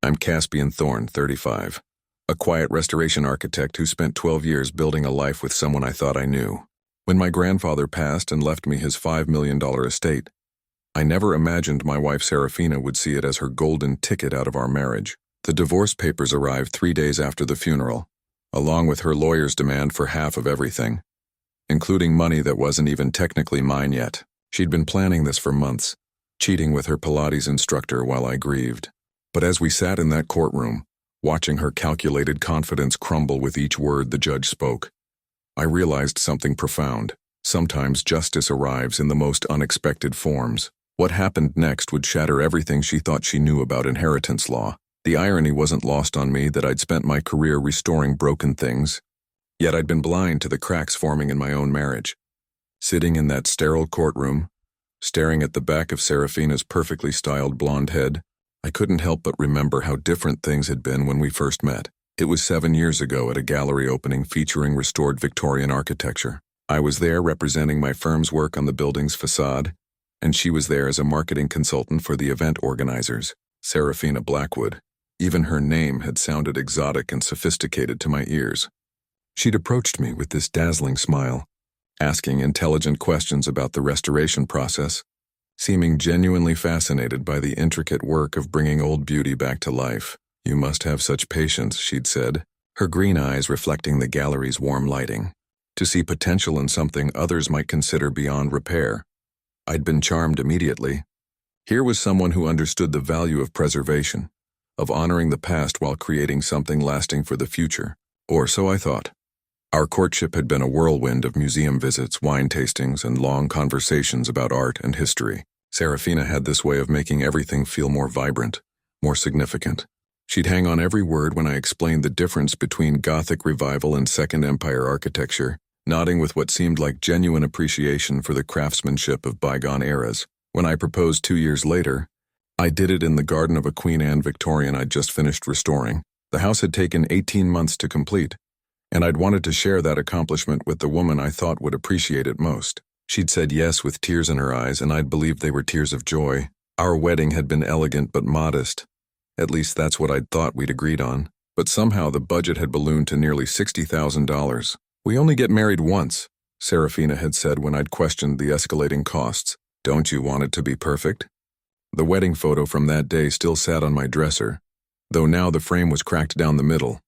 I'm Caspian Thorne, 35, a quiet restoration architect who spent 12 years building a life with someone I thought I knew. When my grandfather passed and left me his $5 million estate, I never imagined my wife Seraphina would see it as her golden ticket out of our marriage. The divorce papers arrived 3 days after the funeral, along with her lawyer's demand for half of everything, including money that wasn't even technically mine yet. She'd been planning this for months, cheating with her Pilates instructor while I grieved. But as we sat in that courtroom, watching her calculated confidence crumble with each word the judge spoke, I realized something profound. Sometimes justice arrives in the most unexpected forms. What happened next would shatter everything she thought she knew about inheritance law. The irony wasn't lost on me that I'd spent my career restoring broken things, yet I'd been blind to the cracks forming in my own marriage. Sitting in that sterile courtroom, staring at the back of Seraphina's perfectly styled blonde head, I couldn't help but remember how different things had been when we first met. It was 7 years ago at a gallery opening featuring restored Victorian architecture. I was there representing my firm's work on the building's facade, and she was there as a marketing consultant for the event organizers, Seraphina Blackwood. Even her name had sounded exotic and sophisticated to my ears. She'd approached me with this dazzling smile, asking intelligent questions about the restoration process, seeming genuinely fascinated by the intricate work of bringing old beauty back to life. "You must have such patience," she'd said, her green eyes reflecting the gallery's warm lighting, "to see potential in something others might consider beyond repair." I'd been charmed immediately. Here was someone who understood the value of preservation, of honoring the past while creating something lasting for the future. Or so I thought. Our courtship had been a whirlwind of museum visits, wine tastings, and long conversations about art and history. Seraphina had this way of making everything feel more vibrant, more significant. She'd hang on every word when I explained the difference between Gothic Revival and Second Empire architecture, nodding with what seemed like genuine appreciation for the craftsmanship of bygone eras. When I proposed 2 years later, I did it in the garden of a Queen Anne Victorian I'd just finished restoring. The house had taken 18 months to complete, and I'd wanted to share that accomplishment with the woman I thought would appreciate it most. She'd said yes with tears in her eyes, and I'd believed they were tears of joy. Our wedding had been elegant but modest. At least that's what I'd thought we'd agreed on. But somehow the budget had ballooned to nearly $60,000. "We only get married once," Seraphina had said when I'd questioned the escalating costs. "Don't you want it to be perfect?" The wedding photo from that day still sat on my dresser, though now the frame was cracked down the middle,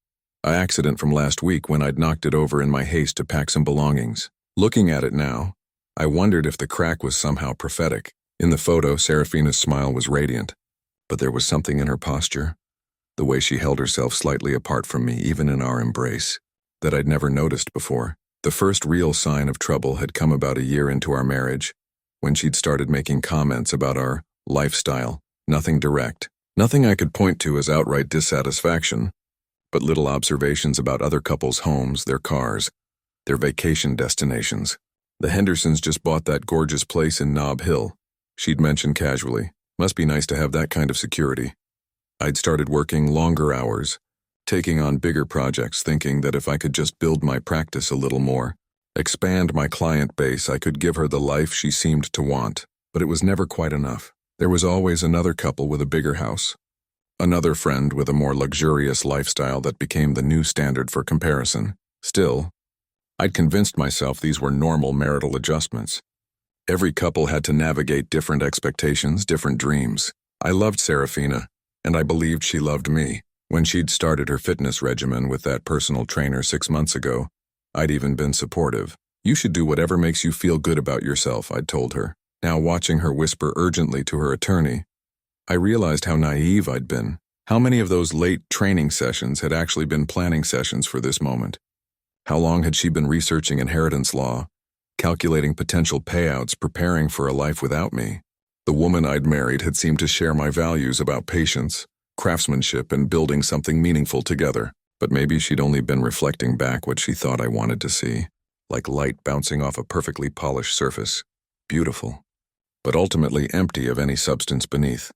an accident from last week when I'd knocked it over in my haste to pack some belongings. Looking at it now, I wondered if the crack was somehow prophetic. In the photo, Seraphina's smile was radiant, but there was something in her posture, the way she held herself slightly apart from me even in our embrace, that I'd never noticed before. The first real sign of trouble had come about a year into our marriage, when she'd started making comments about our lifestyle. Nothing direct, nothing I could point to as outright dissatisfaction, but little observations about other couples' homes, their cars, their vacation destinations. "The Hendersons just bought that gorgeous place in Nob Hill," she'd mentioned casually. "Must be nice to have that kind of security." I'd started working longer hours, taking on bigger projects, thinking that if I could just build my practice a little more, expand my client base, I could give her the life she seemed to want. But it was never quite enough. There was always another couple with a bigger house, another friend with a more luxurious lifestyle that became the new standard for comparison. Still, I'd convinced myself these were normal marital adjustments. Every couple had to navigate different expectations, different dreams. I loved Seraphina, and I believed she loved me. When she'd started her fitness regimen with that personal trainer 6 months ago, I'd even been supportive. "You should do whatever makes you feel good about yourself," I'd told her. Now, watching her whisper urgently to her attorney, I realized how naive I'd been. How many of those late training sessions had actually been planning sessions for this moment? How long had she been researching inheritance law, calculating potential payouts, preparing for a life without me? The woman I'd married had seemed to share my values about patience, craftsmanship, and building something meaningful together. But maybe she'd only been reflecting back what she thought I wanted to see, like light bouncing off a perfectly polished surface. Beautiful, but ultimately empty of any substance beneath.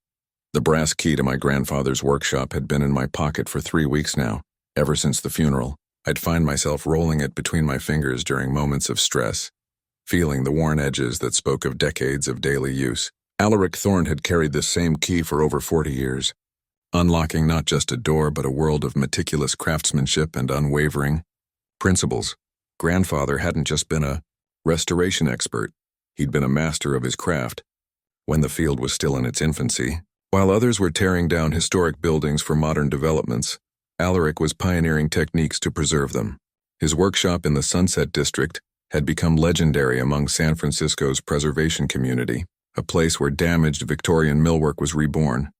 The brass key to my grandfather's workshop had been in my pocket for 3 weeks now. Ever since the funeral, I'd find myself rolling it between my fingers during moments of stress, feeling the worn edges that spoke of decades of daily use. Alaric Thorne had carried this same key for over 40 years. unlocking not just a door but a world of meticulous craftsmanship and unwavering principles. Grandfather hadn't just been a restoration expert, he'd been a master of his craft when the field was still in its infancy. While others were tearing down historic buildings for modern developments, Alaric was pioneering techniques to preserve them. His workshop in the Sunset District had become legendary among San Francisco's preservation community, a place where damaged Victorian millwork was reborn,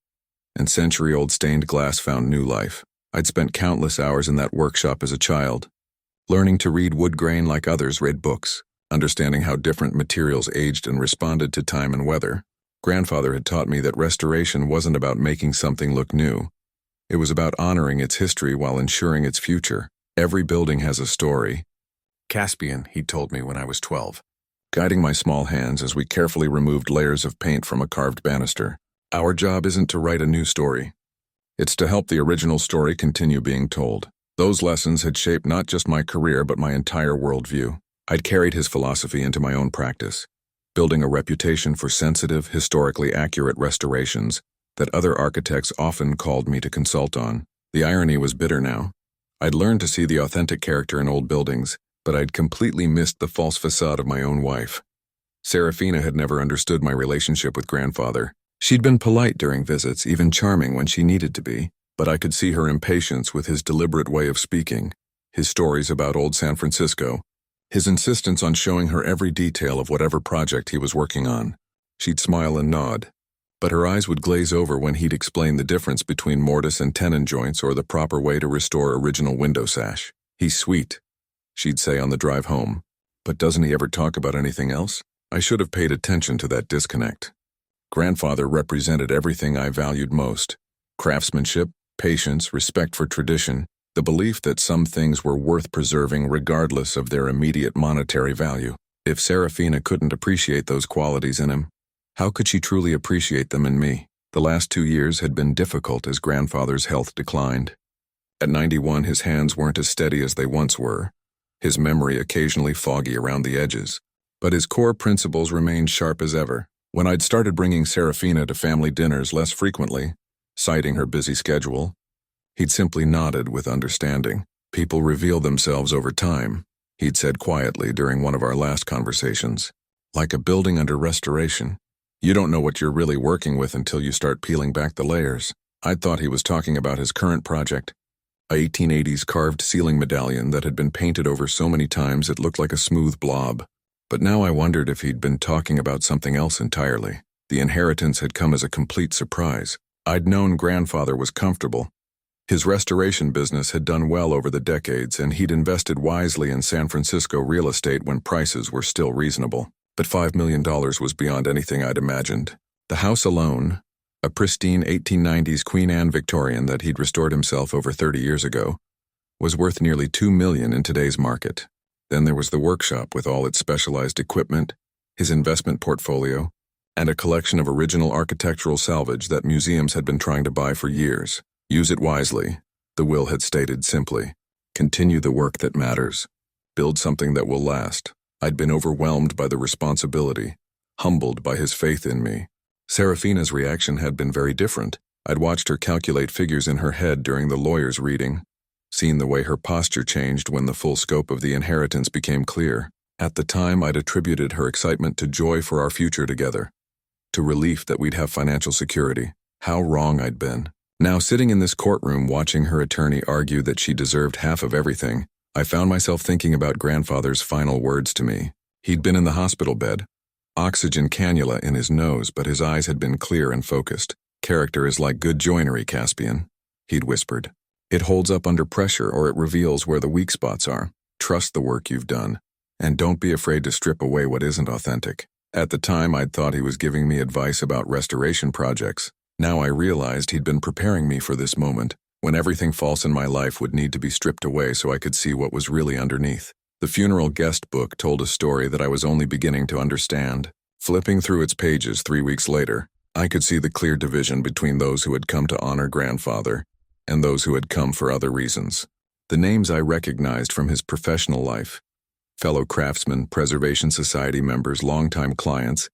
and century-old stained glass found new life. I'd spent countless hours in that workshop as a child, learning to read wood grain like others read books, understanding how different materials aged and responded to time and weather. Grandfather had taught me that restoration wasn't about making something look new. It was about honoring its history while ensuring its future. Every building has a story. Caspian, he told me when I was 12, guiding my small hands as we carefully removed layers of paint from a carved banister. Our job isn't to write a new story. It's to help the original story continue being told. Those lessons had shaped not just my career but my entire worldview. I'd carried his philosophy into my own practice, building a reputation for sensitive, historically accurate restorations that other architects often called me to consult on. The irony was bitter now. I'd learned to see the authentic character in old buildings, but I'd completely missed the false facade of my own wife. Seraphina had never understood my relationship with grandfather. She'd been polite during visits, even charming when she needed to be, but I could see her impatience with his deliberate way of speaking, his stories about old San Francisco, his insistence on showing her every detail of whatever project he was working on. She'd smile and nod, but her eyes would glaze over when he'd explain the difference between mortise and tenon joints or the proper way to restore original window sash. "He's sweet," she'd say on the drive home, "but doesn't he ever talk about anything else?" I should have paid attention to that disconnect. Grandfather represented everything I valued most: craftsmanship, patience, respect for tradition, the belief that some things were worth preserving regardless of their immediate monetary value. If Seraphina couldn't appreciate those qualities in him, how could she truly appreciate them in me? The last 2 years had been difficult as grandfather's health declined. At 91, his hands weren't as steady as they once were, his memory occasionally foggy around the edges, but his core principles remained sharp as ever. When I'd started bringing Seraphina to family dinners less frequently, citing her busy schedule, he'd simply nodded with understanding. "People reveal themselves over time," he'd said quietly during one of our last conversations. "Like a building under restoration. You don't know what you're really working with until you start peeling back the layers." I'd thought he was talking about his current project, a 1880s carved ceiling medallion that had been painted over so many times it looked like a smooth blob. But now I wondered if he'd been talking about something else entirely. The inheritance had come as a complete surprise. I'd known grandfather was comfortable. His restoration business had done well over the decades, and he'd invested wisely in San Francisco real estate when prices were still reasonable. But $5 million was beyond anything I'd imagined. The house alone, a pristine 1890s Queen Anne Victorian that he'd restored himself over 30 years ago, was worth nearly $2 million in today's market. Then there was the workshop with all its specialized equipment, his investment portfolio, and a collection of original architectural salvage that museums had been trying to buy for years. Use it wisely, the will had stated simply. Continue the work that matters. Build something that will last. I'd been overwhelmed by the responsibility, humbled by his faith in me. Seraphina's reaction had been very different. I'd watched her calculate figures in her head during the lawyer's reading, seen the way her posture changed when the full scope of the inheritance became clear. At the time, I'd attributed her excitement to joy for our future together, to relief that we'd have financial security. How wrong I'd been. Now, sitting in this courtroom watching her attorney argue that she deserved half of everything, I found myself thinking about grandfather's final words to me. He'd been in the hospital bed, oxygen cannula in his nose, but his eyes had been clear and focused. "Character is like good joinery, Caspian," he'd whispered. "It holds up under pressure or it reveals where the weak spots are. Trust the work you've done, and don't be afraid to strip away what isn't authentic." At the time, I'd thought he was giving me advice about restoration projects. Now I realized he'd been preparing me for this moment, when everything false in my life would need to be stripped away so I could see what was really underneath. The funeral guest book told a story that I was only beginning to understand. Flipping through its pages 3 weeks later, I could see the clear division between those who had come to honor grandfather and those who had come for other reasons. The names I recognized from his professional life, fellow craftsmen, Preservation Society members, longtime clients,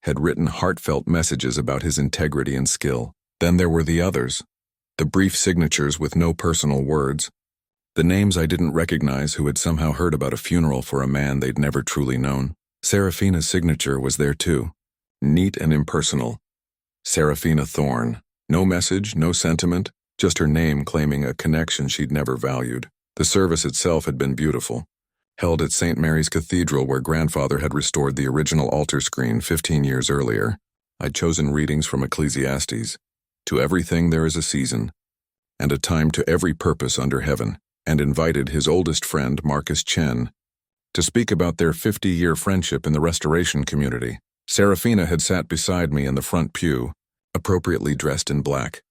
had written heartfelt messages about his integrity and skill. Then there were the others, The brief signatures with no personal words. The names I didn't recognize who had somehow heard about a funeral for a man they'd never truly known. Seraphina's signature was there too. Neat and impersonal. Seraphina Thorne. No message, no sentiment, just her name claiming a connection she'd never valued. The service itself had been beautiful. Held at St. Mary's Cathedral where grandfather had restored the original altar screen 15 years earlier. I'd chosen readings from Ecclesiastes. To everything there is a season, and a time to every purpose under heaven, and invited his oldest friend, Marcus Chen, to speak about their 50-year friendship in the restoration community. Seraphina had sat beside me in the front pew, appropriately dressed in black,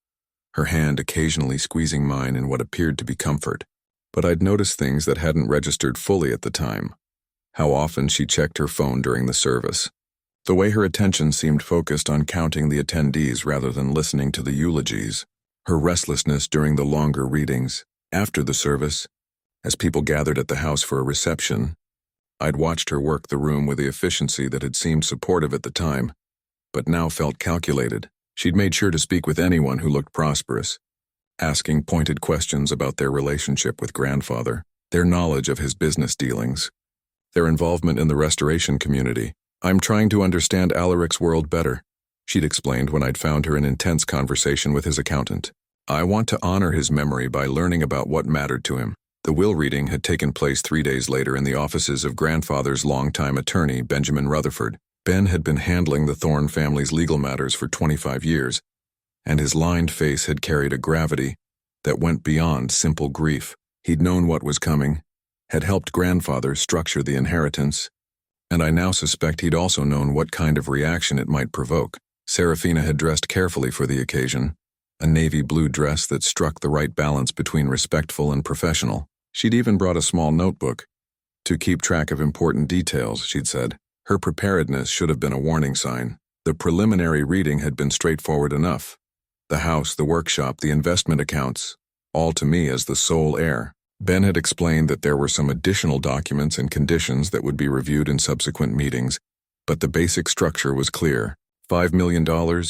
her hand occasionally squeezing mine in what appeared to be comfort. But I'd noticed things that hadn't registered fully at the time. How often she checked her phone during the service. The way her attention seemed focused on counting the attendees rather than listening to the eulogies. Her restlessness during the longer readings. After the service, as people gathered at the house for a reception, I'd watched her work the room with the efficiency that had seemed supportive at the time, but now felt calculated. She'd made sure to speak with anyone who looked prosperous, asking pointed questions about their relationship with grandfather, their knowledge of his business dealings, their involvement in the restoration community. "I'm trying to understand Alaric's world better," she'd explained when I'd found her in intense conversation with his accountant. "I want to honor his memory by learning about what mattered to him." The will reading had taken place 3 days later in the offices of grandfather's longtime attorney, Benjamin Rutherford. Ben had been handling the Thorne family's legal matters for 25 years, and his lined face had carried a gravity that went beyond simple grief. He'd known what was coming, had helped grandfather structure the inheritance, and I now suspect he'd also known what kind of reaction it might provoke. Seraphina had dressed carefully for the occasion, a navy blue dress that struck the right balance between respectful and professional. She'd even brought a small notebook to keep track of important details, she'd said. Her preparedness should have been a warning sign. The preliminary reading had been straightforward enough. The house, the workshop, the investment accounts, all to me as the sole heir. Ben had explained that there were some additional documents and conditions that would be reviewed in subsequent meetings, but the basic structure was clear. $5 million,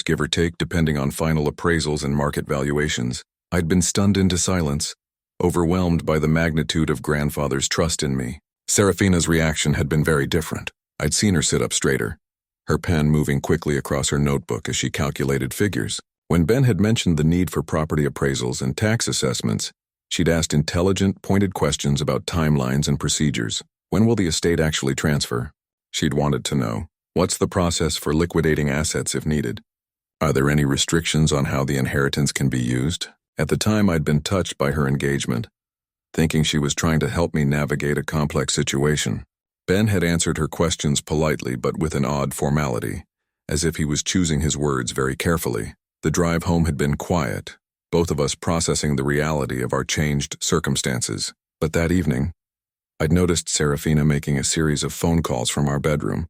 give or take, depending on final appraisals and market valuations. I'd been stunned into silence, overwhelmed by the magnitude of grandfather's trust in me. Seraphina's reaction had been very different. I'd seen her sit up straighter, her pen moving quickly across her notebook as she calculated figures. When Ben had mentioned the need for property appraisals and tax assessments, she'd asked intelligent, pointed questions about timelines and procedures. When will the estate actually transfer? She'd wanted to know. What's the process for liquidating assets if needed? Are there any restrictions on how the inheritance can be used? At the time, I'd been touched by her engagement, thinking she was trying to help me navigate a complex situation. Ben had answered her questions politely but with an odd formality, as if he was choosing his words very carefully. The drive home had been quiet, both of us processing the reality of our changed circumstances. But that evening, I'd noticed Seraphina making a series of phone calls from our bedroom,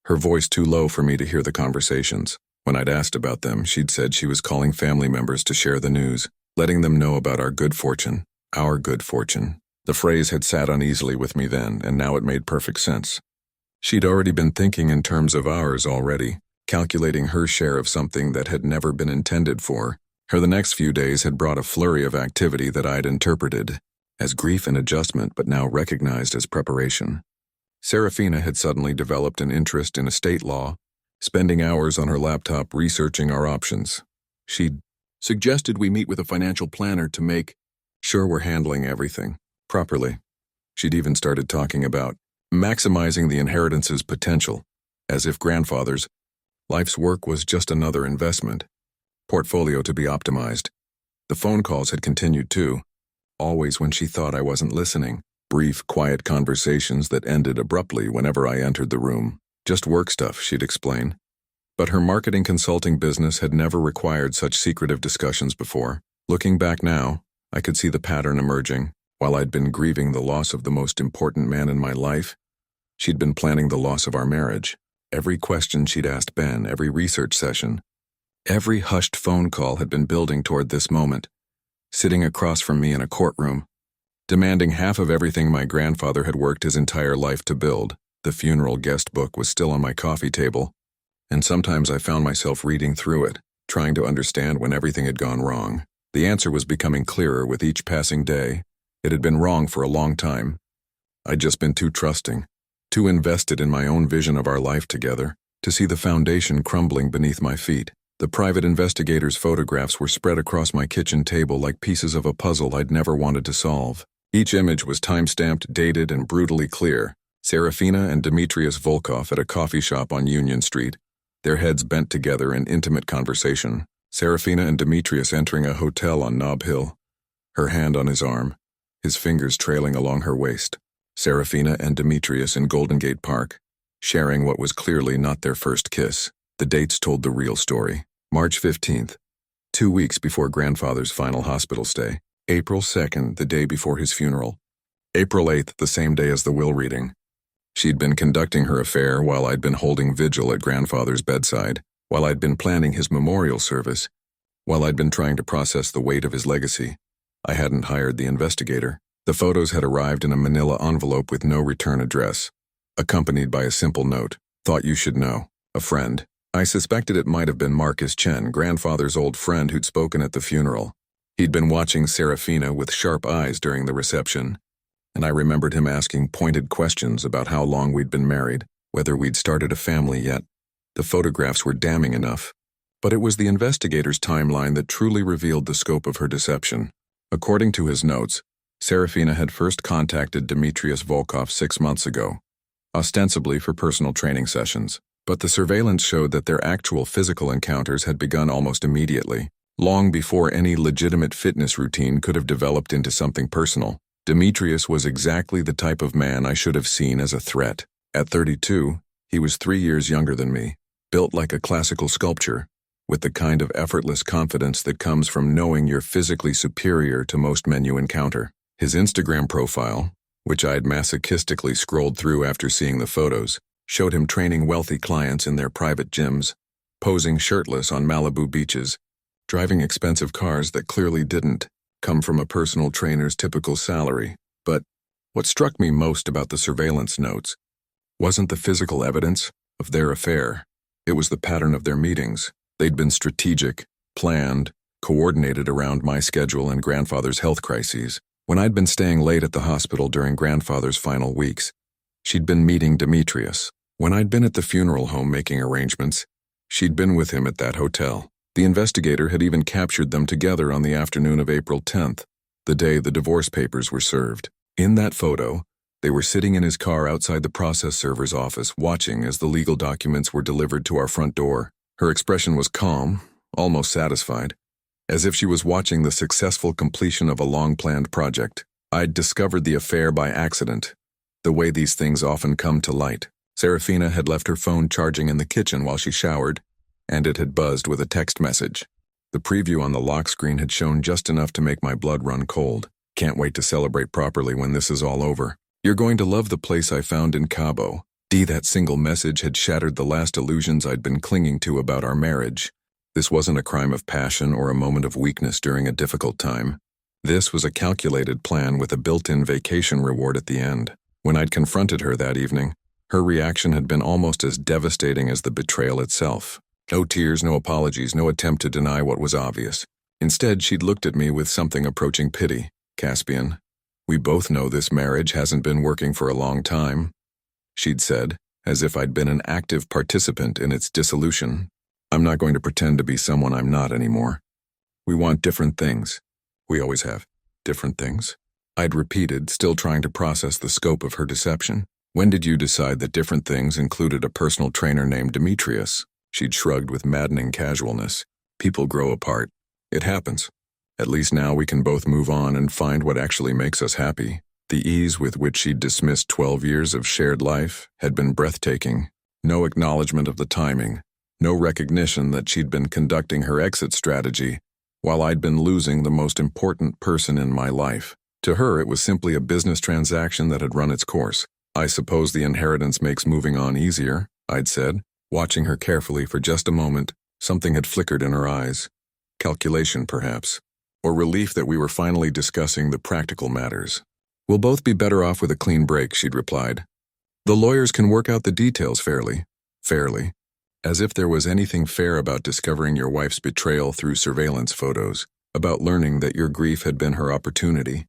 her voice too low for me to hear the conversations. When I'd asked about them, she'd said she was calling family members to share the news, letting them know about our good fortune. Our good fortune. The phrase had sat uneasily with me then, and now it made perfect sense. She'd already been thinking in terms of ours already, calculating her share of something that had never been intended for her. The next few days had brought a flurry of activity that I'd interpreted as grief and adjustment, but now recognized as preparation. Seraphina had suddenly developed an interest in estate law, spending hours on her laptop researching our options. She'd suggested we meet with a financial planner to make sure we're handling everything properly. She'd even started talking about maximizing the inheritance's potential, as if grandfather's life's work was just another investment portfolio to be optimized. The phone calls had continued too, always when she thought I wasn't listening. Brief, quiet conversations that ended abruptly whenever I entered the room. Just work stuff, she'd explain. But her marketing consulting business had never required such secretive discussions before. Looking back now, I could see the pattern emerging. While I'd been grieving the loss of the most important man in my life, she'd been planning the loss of our marriage. Every question she'd asked Ben, every research session, every hushed phone call had been building toward this moment, sitting across from me in a courtroom, demanding half of everything my grandfather had worked his entire life to build. The funeral guest book was still on my coffee table, and sometimes I found myself reading through it, trying to understand when everything had gone wrong. The answer was becoming clearer with each passing day. It had been wrong for a long time. I'd just been too trusting, too invested in my own vision of our life together, to see the foundation crumbling beneath my feet. The private investigator's photographs were spread across my kitchen table like pieces of a puzzle I'd never wanted to solve. Each image was time-stamped, dated, and brutally clear. Seraphina and Demetrius Volkov at a coffee shop on Union Street, their heads bent together in intimate conversation. Seraphina and Demetrius entering a hotel on Nob Hill, her hand on his arm, his fingers trailing along her waist. Seraphina and Demetrius in Golden Gate Park, sharing what was clearly not their first kiss. The dates told the real story. March 15th, 2 weeks before grandfather's final hospital stay. April 2nd, the day before his funeral. April 8th, the same day as the will reading. She'd been conducting her affair while I'd been holding vigil at grandfather's bedside, while I'd been planning his memorial service, while I'd been trying to process the weight of his legacy. I hadn't hired the investigator. The photos had arrived in a manila envelope with no return address, accompanied by a simple note, "Thought you should know. A friend." I suspected it might have been Marcus Chen, grandfather's old friend who'd spoken at the funeral. He'd been watching Seraphina with sharp eyes during the reception, and I remembered him asking pointed questions about how long we'd been married, whether we'd started a family yet. The photographs were damning enough, but it was the investigator's timeline that truly revealed the scope of her deception. According to his notes, Seraphina had first contacted Demetrius Volkov 6 months ago, ostensibly for personal training sessions, but the surveillance showed that their actual physical encounters had begun almost immediately, long before any legitimate fitness routine could have developed into something personal. Demetrius was exactly the type of man I should have seen as a threat. At 32, he was 3 years younger than me, built like a classical sculpture, with the kind of effortless confidence that comes from knowing you're physically superior to most men you encounter. His Instagram profile, which I'd masochistically scrolled through after seeing the photos, showed him training wealthy clients in their private gyms, posing shirtless on Malibu beaches, driving expensive cars that clearly didn't come from a personal trainer's typical salary. But what struck me most about the surveillance notes wasn't the physical evidence of their affair. It was the pattern of their meetings. They'd been strategic, planned, coordinated around my schedule and grandfather's health crises. When I'd been staying late at the hospital during grandfather's final weeks, she'd been meeting Demetrius. When I'd been at the funeral home making arrangements, she'd been with him at that hotel. The investigator had even captured them together on the afternoon of April 10th, the day the divorce papers were served. In that photo, they were sitting in his car outside the process server's office, watching as the legal documents were delivered to our front door. Her expression was calm, almost satisfied, as if she was watching the successful completion of a long-planned project. I'd discovered the affair by accident, the way these things often come to light. Seraphina had left her phone charging in the kitchen while she showered, and it had buzzed with a text message. The preview on the lock screen had shown just enough to make my blood run cold. "Can't wait to celebrate properly when this is all over. You're going to love the place I found in Cabo." That single message had shattered the last illusions I'd been clinging to about our marriage. This wasn't a crime of passion or a moment of weakness during a difficult time. This was a calculated plan with a built-in vacation reward at the end. When I'd confronted her that evening, her reaction had been almost as devastating as the betrayal itself. No tears, no apologies, no attempt to deny what was obvious. Instead, she'd looked at me with something approaching pity. "Caspian, we both know this marriage hasn't been working for a long time," she'd said, as if I'd been an active participant in its dissolution. "I'm not going to pretend to be someone I'm not anymore. We want different things. We always have. Different things." I'd repeated, still trying to process the scope of her deception. "When did you decide that different things included a personal trainer named Demetrius?" She'd shrugged with maddening casualness. "People grow apart. It happens. At least now we can both move on and find what actually makes us happy." The ease with which she'd dismissed 12 years of shared life had been breathtaking. No acknowledgement of the timing, no recognition that she'd been conducting her exit strategy while I'd been losing the most important person in my life. To her, it was simply a business transaction that had run its course. "I suppose the inheritance makes moving on easier," I'd said. Watching her carefully for just a moment, something had flickered in her eyes. Calculation, perhaps, or relief that we were finally discussing the practical matters. "We'll both be better off with a clean break," she'd replied. "The lawyers can work out the details fairly." Fairly. As if there was anything fair about discovering your wife's betrayal through surveillance photos. about learning that your grief had been her opportunity,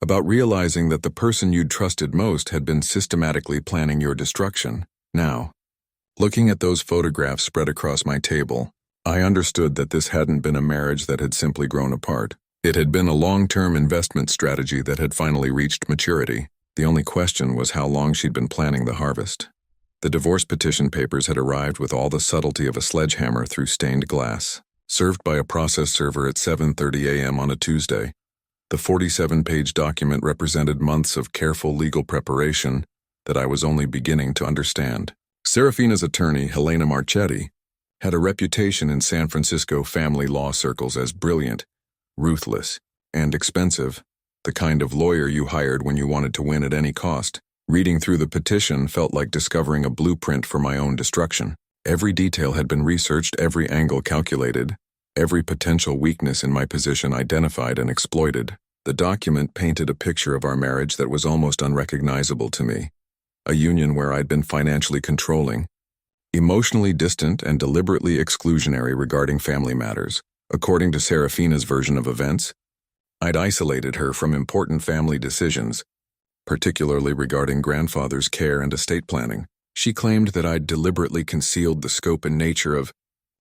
about realizing that the person you'd trusted most had been systematically planning your destruction. Now, looking at those photographs spread across my table, I understood that this hadn't been a marriage that had simply grown apart. It had been a long-term investment strategy that had finally reached maturity. The only question was how long she'd been planning the harvest. The divorce petition papers had arrived with all the subtlety of a sledgehammer through stained glass. Served by a process server at 7:30 a.m. on a Tuesday, the 47-page document represented months of careful legal preparation that I was only beginning to understand. Seraphina's attorney, Helena Marchetti, had a reputation in San Francisco family law circles as brilliant, ruthless, and expensive, the kind of lawyer you hired when you wanted to win at any cost. Reading through the petition felt like discovering a blueprint for my own destruction. Every detail had been researched, every angle calculated, every potential weakness in my position identified and exploited. The document painted a picture of our marriage that was almost unrecognizable to me. A union where I'd been financially controlling, emotionally distant, and deliberately exclusionary regarding family matters. According to Seraphina's version of events, I'd isolated her from important family decisions, particularly regarding grandfather's care and estate planning. She claimed that I'd deliberately concealed the scope and nature of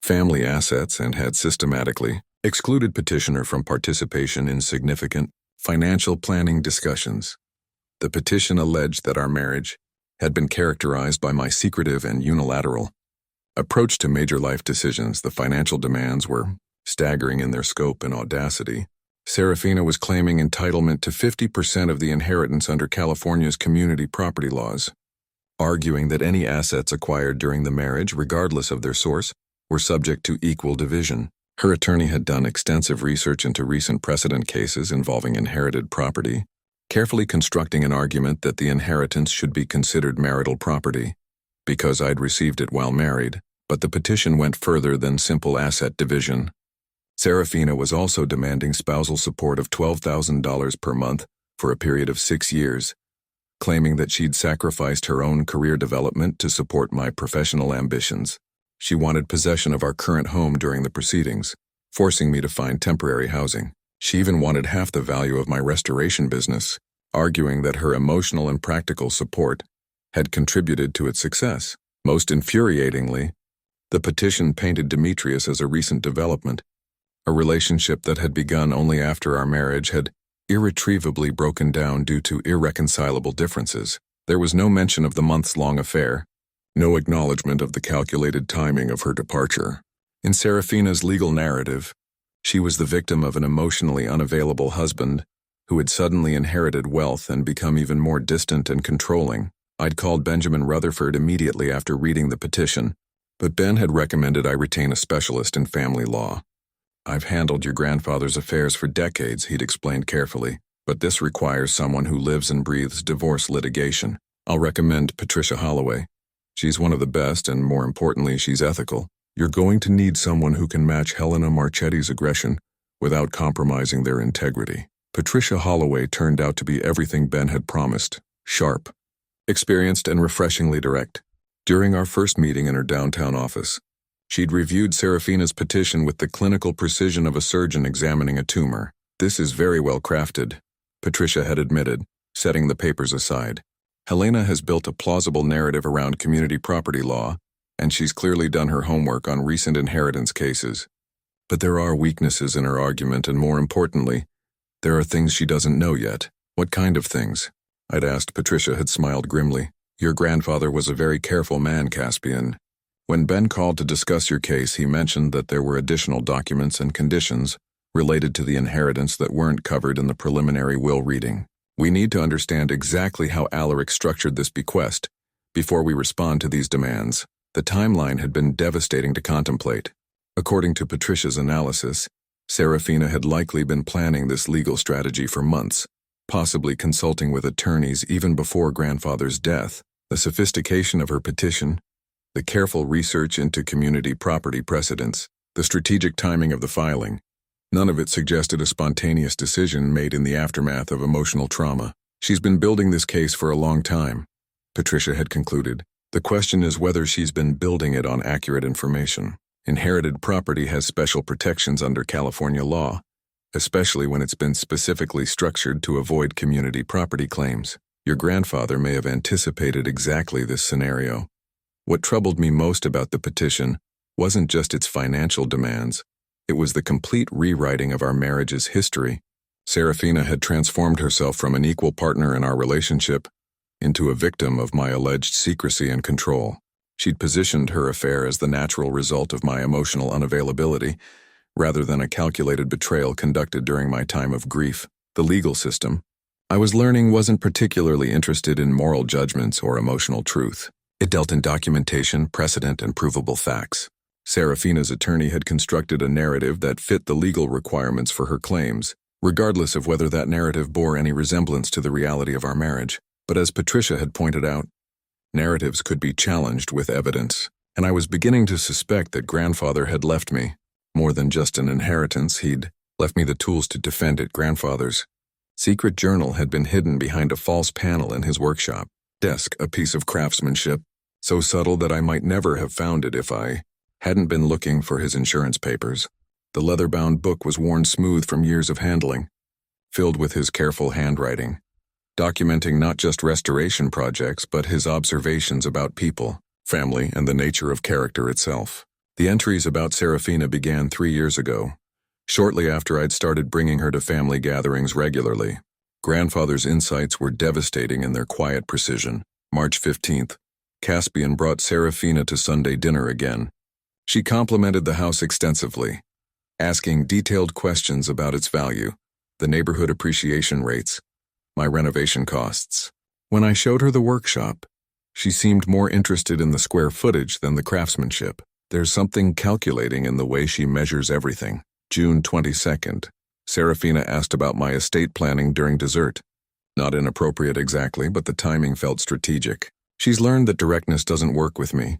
family assets and had systematically excluded petitioner from participation in significant financial planning discussions. The petition alleged that our marriage had been characterized by my secretive and unilateral approach to major life decisions. The financial demands were staggering in their scope and audacity. Seraphina was claiming entitlement to 50% of the inheritance under California's community property laws, arguing that any assets acquired during the marriage, regardless of their source, were subject to equal division. Her attorney had done extensive research into recent precedent cases involving inherited property, carefully constructing an argument that the inheritance should be considered marital property because I'd received it while married, but the petition went further than simple asset division. Seraphina was also demanding spousal support of $12,000 per month for a period of 6 years, claiming that she'd sacrificed her own career development to support my professional ambitions. She wanted possession of our current home during the proceedings, forcing me to find temporary housing. She even wanted half the value of my restoration business, arguing that her emotional and practical support had contributed to its success. Most infuriatingly, the petition painted Demetrius as a recent development, a relationship that had begun only after our marriage had irretrievably broken down due to irreconcilable differences. There was no mention of the months-long affair, no acknowledgement of the calculated timing of her departure. In Seraphina's legal narrative, she was the victim of an emotionally unavailable husband who had suddenly inherited wealth and become even more distant and controlling. I'd called Benjamin Rutherford immediately after reading the petition, but Ben had recommended I retain a specialist in family law. "I've handled your grandfather's affairs for decades," he'd explained carefully, "but this requires someone who lives and breathes divorce litigation. I'll recommend Patricia Holloway. She's one of the best, and more importantly, she's ethical. You're going to need someone who can match Helena Marchetti's aggression without compromising their integrity." Patricia Holloway turned out to be everything Ben had promised: sharp, experienced, and refreshingly direct. During our first meeting in her downtown office, she'd reviewed Seraphina's petition with the clinical precision of a surgeon examining a tumor. "This is very well crafted," Patricia had admitted, setting the papers aside. "Helena has built a plausible narrative around community property law, and she's clearly done her homework on recent inheritance cases. But there are weaknesses in her argument, and more importantly, there are things she doesn't know yet." "What kind of things?" I'd asked. Patricia had smiled grimly. "Your grandfather was a very careful man, Caspian. When Ben called to discuss your case, he mentioned that there were additional documents and conditions related to the inheritance that weren't covered in the preliminary will reading. We need to understand exactly how Alaric structured this bequest before we respond to these demands." The timeline had been devastating to contemplate. According to Patricia's analysis, Seraphina had likely been planning this legal strategy for months, possibly consulting with attorneys even before grandfather's death. The sophistication of her petition, the careful research into community property precedents, the strategic timing of the filing, none of it suggested a spontaneous decision made in the aftermath of emotional trauma. "She's been building this case for a long time," Patricia had concluded. "The question is whether she's been building it on accurate information. Inherited property has special protections under California law, especially when it's been specifically structured to avoid community property claims. Your grandfather may have anticipated exactly this scenario. What troubled me most about the petition wasn't just its financial demands, it was the complete rewriting of our marriage's history. Seraphina had transformed herself from an equal partner in our relationship into a victim of my alleged secrecy and control. She'd positioned her affair as the natural result of my emotional unavailability, rather than a calculated betrayal conducted during my time of grief. The legal system, I was learning, wasn't particularly interested in moral judgments or emotional truth. It dealt in documentation, precedent, and provable facts. Seraphina's attorney had constructed a narrative that fit the legal requirements for her claims, regardless of whether that narrative bore any resemblance to the reality of our marriage. But as Patricia had pointed out, narratives could be challenged with evidence, and I was beginning to suspect that grandfather had left me more than just an inheritance. He'd left me the tools to defend it. Grandfather's secret journal had been hidden behind a false panel in his workshop desk, a piece of craftsmanship so subtle that I might never have found it if I hadn't been looking for his insurance papers. The leather-bound book was worn smooth from years of handling, filled with his careful handwriting, documenting not just restoration projects but his observations about people, family, and the nature of character itself. The entries about Seraphina began 3 years ago, shortly after I'd started bringing her to family gatherings regularly. Grandfather's insights were devastating in their quiet precision. March 15th, Caspian brought Seraphina to Sunday dinner again. She complimented the house extensively, asking detailed questions about its value, the neighborhood appreciation rates, my renovation costs. When I showed her the workshop, she seemed more interested in the square footage than the craftsmanship. There's something calculating in the way she measures everything. June 22nd, Seraphina asked about my estate planning during dessert. Not inappropriate exactly, but the timing felt strategic. She's learned that directness doesn't work with me,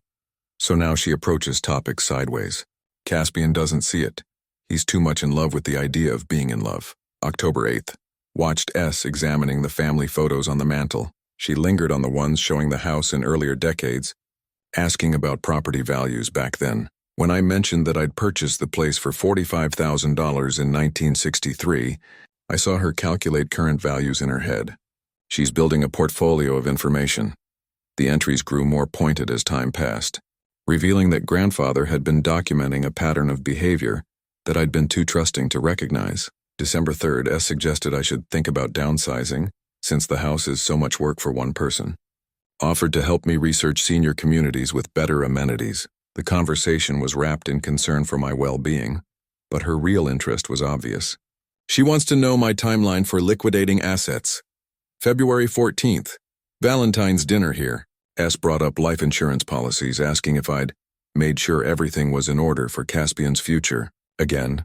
so now she approaches topics sideways. Caspian doesn't see it. He's too much in love with the idea of being in love. October 8th, watched S examining the family photos on the mantel. She lingered on the ones showing the house in earlier decades, asking about property values back then. When I mentioned that I'd purchased the place for $45,000 in 1963, I saw her calculate current values in her head. She's building a portfolio of information. The entries grew more pointed as time passed, revealing that grandfather had been documenting a pattern of behavior that I'd been too trusting to recognize. December 3rd, S suggested I should think about downsizing, since the house is so much work for one person. Offered to help me research senior communities with better amenities. The conversation was wrapped in concern for my well-being, but her real interest was obvious. She wants to know my timeline for liquidating assets. February 14th, Valentine's dinner here. S brought up life insurance policies, asking if I'd made sure everything was in order for Caspian's future. Again,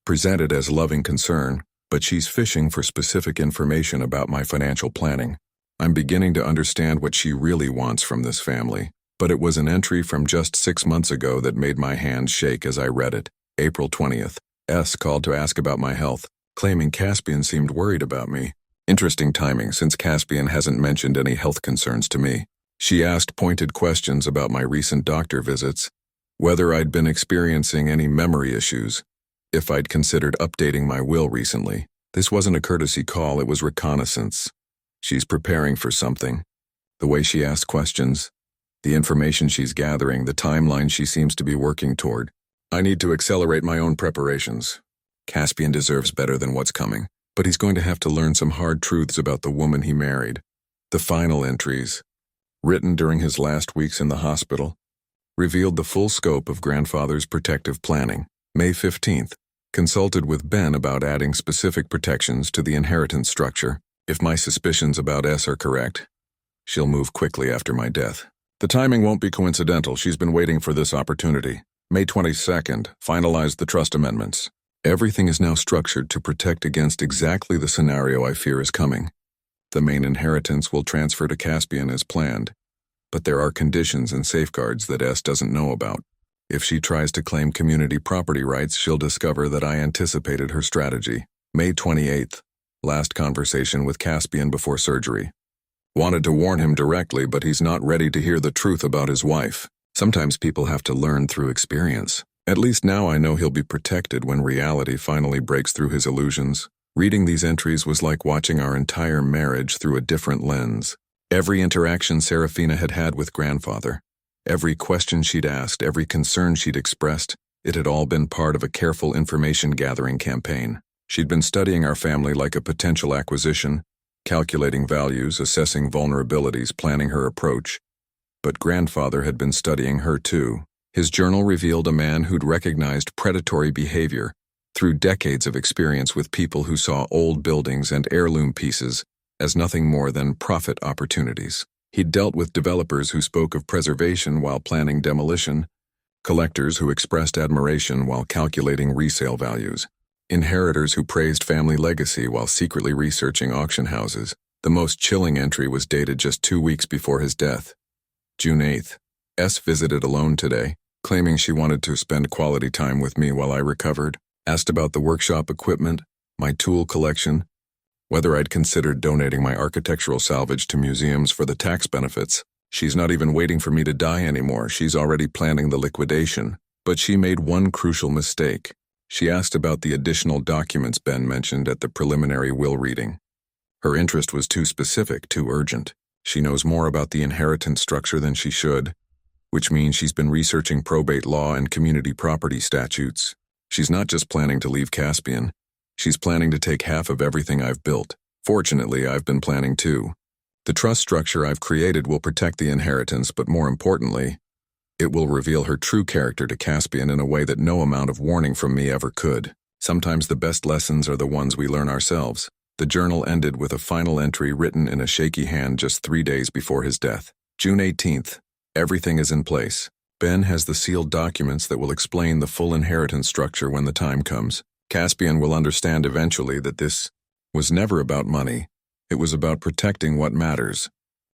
presented as loving concern, but she's fishing for specific information about my financial planning. I'm beginning to understand what she really wants from this family. But it was an entry from just 6 months ago that made my hands shake as I read it. April 20th, S called to ask about my health, claiming Caspian seemed worried about me. Interesting timing, since Caspian hasn't mentioned any health concerns to me. She asked pointed questions about my recent doctor visits, whether I'd been experiencing any memory issues, if I'd considered updating my will recently. This wasn't a courtesy call, it was reconnaissance. She's preparing for something. The way she asked questions, the information she's gathering, the timeline she seems to be working toward. I need to accelerate my own preparations. Caspian deserves better than what's coming, but he's going to have to learn some hard truths about the woman he married. The final entries, written during his last weeks in the hospital, revealed the full scope of grandfather's protective planning. May 15th, consulted with Ben about adding specific protections to the inheritance structure. If my suspicions about S are correct, she'll move quickly after my death. The timing won't be coincidental. She's been waiting for this opportunity. May 22nd, finalized the trust amendments. Everything is now structured to protect against exactly the scenario I fear is coming. The main inheritance will transfer to Caspian as planned, but there are conditions and safeguards that S doesn't know about. If she tries to claim community property rights, she'll discover that I anticipated her strategy. May 28th, last conversation with Caspian before surgery. Wanted to warn him directly, but he's not ready to hear the truth about his wife. Sometimes people have to learn through experience. At least now I know he'll be protected when reality finally breaks through his illusions. Reading these entries was like watching our entire marriage through a different lens. Every interaction Seraphina had had with grandfather, every question she'd asked, every concern she'd expressed, it had all been part of a careful information-gathering campaign. She'd been studying our family like a potential acquisition, calculating values, assessing vulnerabilities, planning her approach. But grandfather had been studying her too. His journal revealed a man who'd recognized predatory behavior through decades of experience with people who saw old buildings and heirloom pieces as nothing more than profit opportunities. He'd dealt with developers who spoke of preservation while planning demolition, collectors who expressed admiration while calculating resale values, inheritors who praised family legacy while secretly researching auction houses. The most chilling entry was dated just 2 weeks before his death. June 8th. S. visited alone today, claiming she wanted to spend quality time with me while I recovered. Asked about the workshop equipment, my tool collection, whether I'd considered donating my architectural salvage to museums for the tax benefits. She's not even waiting for me to die anymore, she's already planning the liquidation. But she made one crucial mistake. She asked about the additional documents Ben mentioned at the preliminary will reading. Her interest was too specific, too urgent. She knows more about the inheritance structure than she should, which means she's been researching probate law and community property statutes. She's not just planning to leave Caspian. She's planning to take half of everything I've built. Fortunately, I've been planning too. The trust structure I've created will protect the inheritance, but more importantly, it will reveal her true character to Caspian in a way that no amount of warning from me ever could. Sometimes the best lessons are the ones we learn ourselves. The journal ended with a final entry written in a shaky hand just 3 days before his death. June 18th. Everything is in place. Ben has the sealed documents that will explain the full inheritance structure when the time comes. Caspian will understand eventually that this was never about money. It was about protecting what matters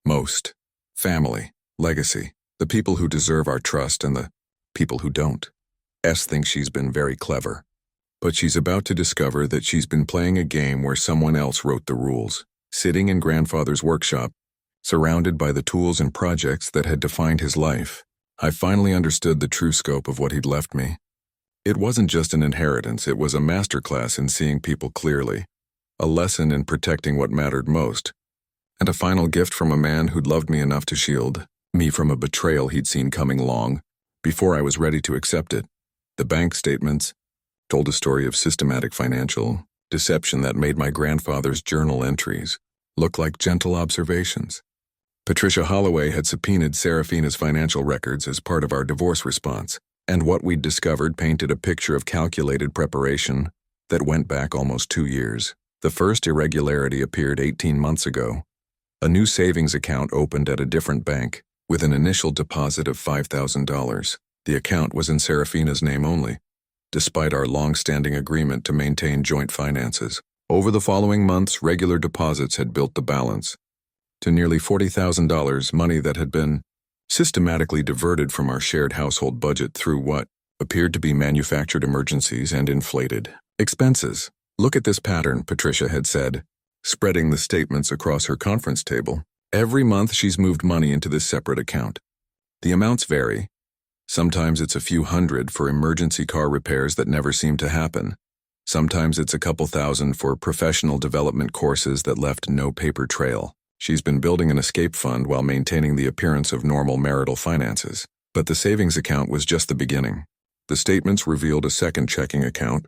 most. Family, legacy, the people who deserve our trust and the people who don't. S thinks she's been very clever. But she's about to discover that she's been playing a game where someone else wrote the rules. Sitting in grandfather's workshop, surrounded by the tools and projects that had defined his life, I finally understood the true scope of what he'd left me. It wasn't just an inheritance, it was a masterclass in seeing people clearly, a lesson in protecting what mattered most, and a final gift from a man who'd loved me enough to shield me from a betrayal he'd seen coming long before I was ready to accept it. The bank statements told a story of systematic financial deception that made my grandfather's journal entries look like gentle observations. Patricia Holloway had subpoenaed Seraphina's financial records as part of our divorce response, and what we'd discovered painted a picture of calculated preparation that went back almost 2 years. The first irregularity appeared 18 months ago. A new savings account opened at a different bank with an initial deposit of $5,000. The account was in Seraphina's name only, despite our long-standing agreement to maintain joint finances. Over the following months, regular deposits had built the balance to nearly $40,000, money that had been systematically diverted from our shared household budget through what appeared to be manufactured emergencies and inflated expenses. Look at this pattern, Patricia had said, spreading the statements across her conference table. Every month she's moved money into this separate account. The amounts vary. Sometimes it's a few hundred for emergency car repairs that never seem to happen. Sometimes it's a couple thousand for professional development courses that left no paper trail. She's been building an escape fund while maintaining the appearance of normal marital finances. But the savings account was just the beginning. The statements revealed a second checking account,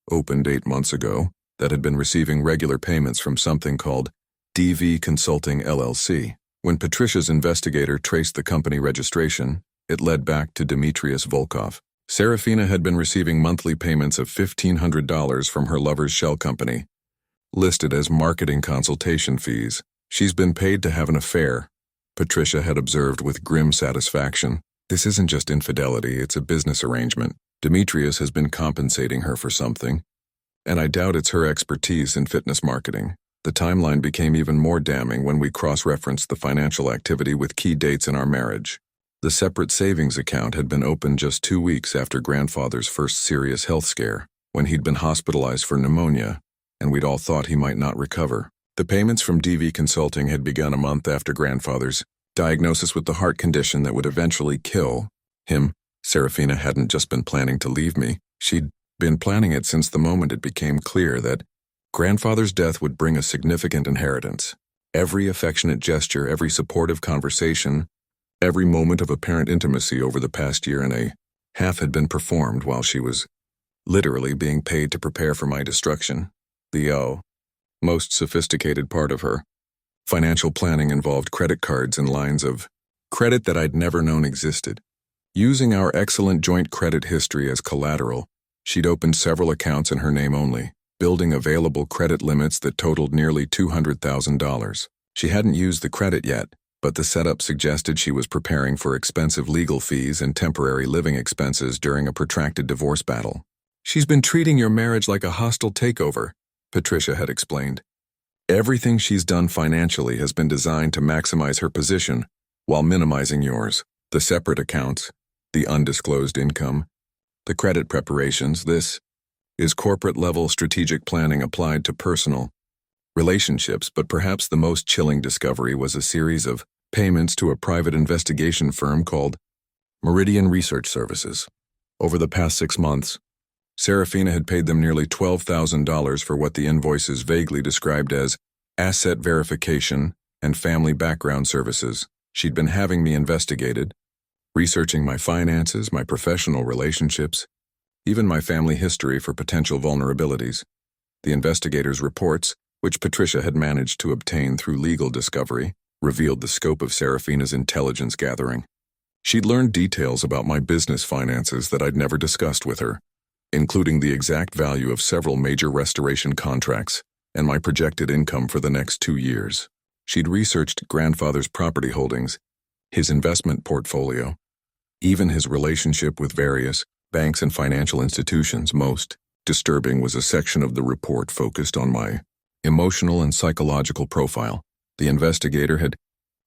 opened 8 months ago, that had been receiving regular payments from something called DV Consulting LLC. When Patricia's investigator traced the company registration, it led back to Demetrius Volkov. Seraphina had been receiving monthly payments of $1,500 from her lover's shell company, listed as marketing consultation fees. She's been paid to have an affair, Patricia had observed with grim satisfaction. This isn't just infidelity, it's a business arrangement. Demetrius has been compensating her for something, and I doubt it's her expertise in fitness marketing. The timeline became even more damning when we cross-referenced the financial activity with key dates in our marriage. The separate savings account had been opened just 2 weeks after grandfather's first serious health scare, when he'd been hospitalized for pneumonia, and we'd all thought he might not recover. The payments from DV Consulting had begun a month after grandfather's diagnosis with the heart condition that would eventually kill him. Seraphina hadn't just been planning to leave me, she'd been planning it since the moment it became clear that grandfather's death would bring a significant inheritance. Every affectionate gesture, every supportive conversation, every moment of apparent intimacy over the past year and a half had been performed while she was literally being paid to prepare for my destruction. The most sophisticated part of her financial planning involved credit cards and lines of credit that I'd never known existed. Using our excellent joint credit history as collateral, she'd opened several accounts in her name only, building available credit limits that totaled nearly $200,000. She hadn't used the credit yet, but the setup suggested she was preparing for expensive legal fees and temporary living expenses during a protracted divorce battle. "She's been treating your marriage like a hostile takeover," Patricia had explained. "Everything she's done financially has been designed to maximize her position while minimizing yours. The separate accounts, the undisclosed income, the credit preparations, this is corporate-level strategic planning applied to personal relationships, but perhaps the most chilling discovery was a series of payments to a private investigation firm called Meridian Research Services. Over the past 6 months, Seraphina had paid them nearly $12,000 for what the invoices vaguely described as asset verification and family background services. She'd been having me investigated, researching my finances, my professional relationships, even my family history for potential vulnerabilities. The investigators' reports, which Patricia had managed to obtain through legal discovery, revealed the scope of Seraphina's intelligence gathering. She'd learned details about my business finances that I'd never discussed with her, including the exact value of several major restoration contracts and my projected income for the next 2 years. She'd researched grandfather's property holdings, his investment portfolio, even his relationship with various banks and financial institutions. Most disturbing was a section of the report focused on my emotional and psychological profile. The investigator had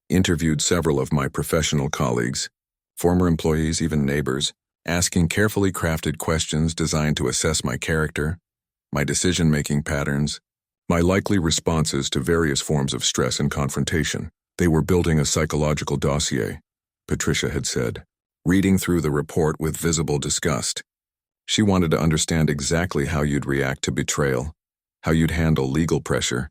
interviewed several of my professional colleagues, former employees, even neighbors, asking carefully crafted questions designed to assess my character, my decision-making patterns, my likely responses to various forms of stress and confrontation. They were building a psychological dossier, Patricia had said, reading through the report with visible disgust. She wanted to understand exactly how you'd react to betrayal, how you'd handle legal pressure,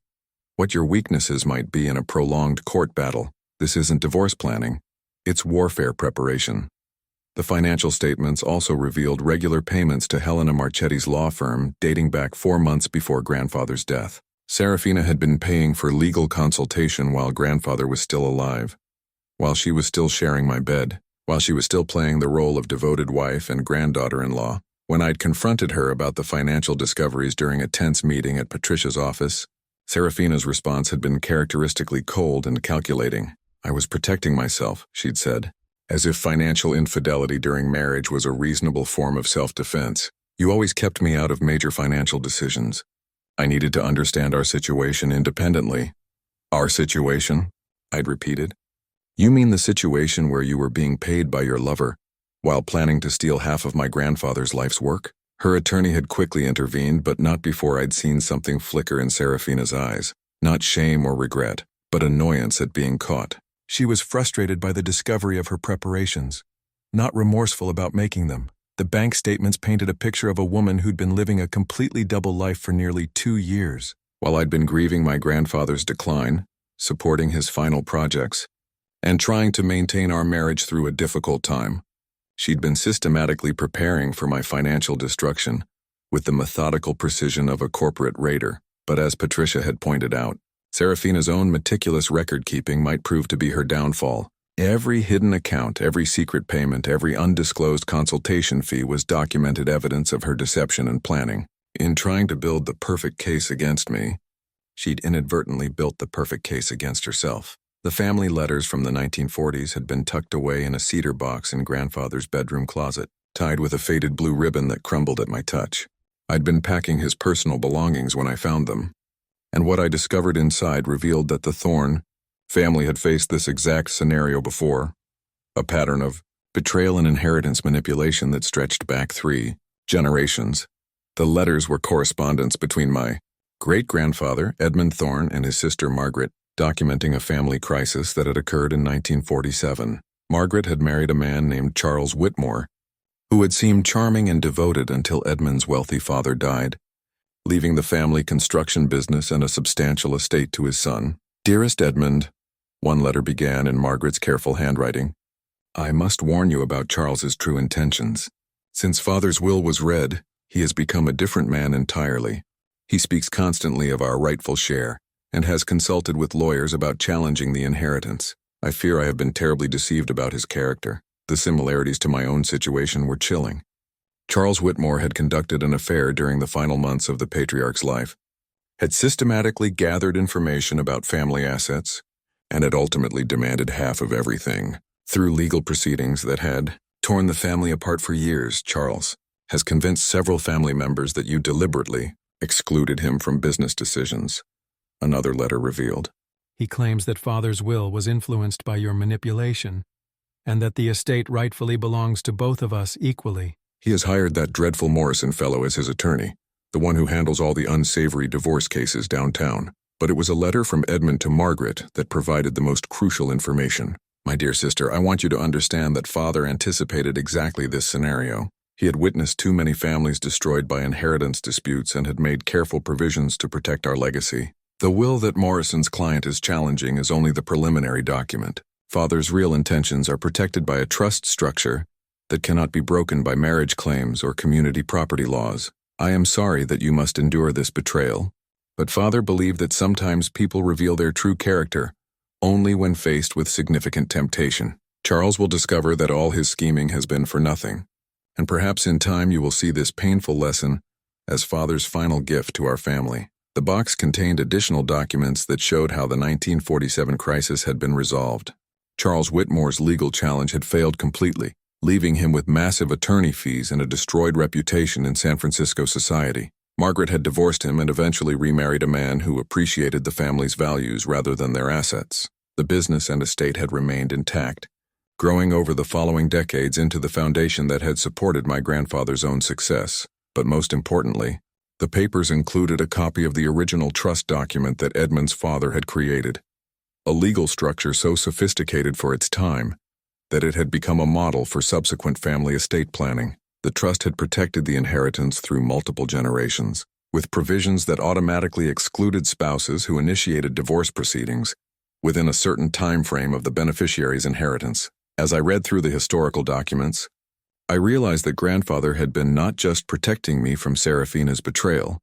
what your weaknesses might be in a prolonged court battle. This isn't divorce planning, it's warfare preparation. The financial statements also revealed regular payments to Helena Marchetti's law firm dating back 4 months before grandfather's death. Seraphina had been paying for legal consultation while grandfather was still alive, while she was still sharing my bed, while she was still playing the role of devoted wife and granddaughter-in-law. When I'd confronted her about the financial discoveries during a tense meeting at Patricia's office, Seraphina's response had been characteristically cold and calculating. "I was protecting myself," she'd said, as if financial infidelity during marriage was a reasonable form of self-defense. "You always kept me out of major financial decisions. I needed to understand our situation independently." "Our situation?" I'd repeated. "You mean the situation where you were being paid by your lover while planning to steal half of my grandfather's life's work?" Her attorney had quickly intervened, but not before I'd seen something flicker in Seraphina's eyes. Not shame or regret, but annoyance at being caught. She was frustrated by the discovery of her preparations, not remorseful about making them. The bank statements painted a picture of a woman who'd been living a completely double life for nearly 2 years. While I'd been grieving my grandfather's decline, supporting his final projects, and trying to maintain our marriage through a difficult time, she'd been systematically preparing for my financial destruction with the methodical precision of a corporate raider. But as Patricia had pointed out, Seraphina's own meticulous record-keeping might prove to be her downfall. Every hidden account, every secret payment, every undisclosed consultation fee was documented evidence of her deception and planning. In trying to build the perfect case against me, she'd inadvertently built the perfect case against herself. The family letters from the 1940s had been tucked away in a cedar box in grandfather's bedroom closet, tied with a faded blue ribbon that crumbled at my touch. I'd been packing his personal belongings when I found them, and what I discovered inside revealed that the Thorne family had faced this exact scenario before, a pattern of betrayal and inheritance manipulation that stretched back 3 generations. The letters were correspondence between my great-grandfather, Edmund Thorne, and his sister Margaret, documenting a family crisis that had occurred in 1947. Margaret had married a man named Charles Whitmore, who had seemed charming and devoted until Edmund's wealthy father died, leaving the family construction business and a substantial estate to his son. "Dearest Edmund," one letter began in Margaret's careful handwriting, "I must warn you about Charles's true intentions. Since father's will was read, he has become a different man entirely. He speaks constantly of our rightful share, and has consulted with lawyers about challenging the inheritance. I fear I have been terribly deceived about his character. The similarities to my own situation were chilling. Charles Whitmore had conducted an affair during the final months of the patriarch's life, had systematically gathered information about family assets, and had ultimately demanded half of everything. Through legal proceedings that had torn the family apart for years, Charles has convinced several family members that you deliberately excluded him from business decisions," another letter revealed. He claims that father's will was influenced by your manipulation, and that the estate rightfully belongs to both of us equally. He has hired that dreadful Morrison fellow as his attorney, the one who handles all the unsavory divorce cases downtown. But it was a letter from Edmund to Margaret that provided the most crucial information. "My dear sister, I want you to understand that father anticipated exactly this scenario. He had witnessed too many families destroyed by inheritance disputes and had made careful provisions to protect our legacy. The will that Morrison's client is challenging is only the preliminary document. Father's real intentions are protected by a trust structure that cannot be broken by marriage claims or community property laws. I am sorry that you must endure this betrayal, but father believed that sometimes people reveal their true character only when faced with significant temptation. Charles will discover that all his scheming has been for nothing, and perhaps in time you will see this painful lesson as father's final gift to our family." The box contained additional documents that showed how the 1947 crisis had been resolved. Charles Whitmore's legal challenge had failed completely, leaving him with massive attorney fees and a destroyed reputation in San Francisco society. Margaret had divorced him and eventually remarried a man who appreciated the family's values rather than their assets. The business and estate had remained intact, growing over the following decades into the foundation that had supported my grandfather's own success. But most importantly, the papers included a copy of the original trust document that Edmund's father had created, a legal structure so sophisticated for its time that it had become a model for subsequent family estate planning. The trust had protected the inheritance through multiple generations, with provisions that automatically excluded spouses who initiated divorce proceedings within a certain time frame of the beneficiary's inheritance. As I read through the historical documents, I realized that grandfather had been not just protecting me from Seraphina's betrayal,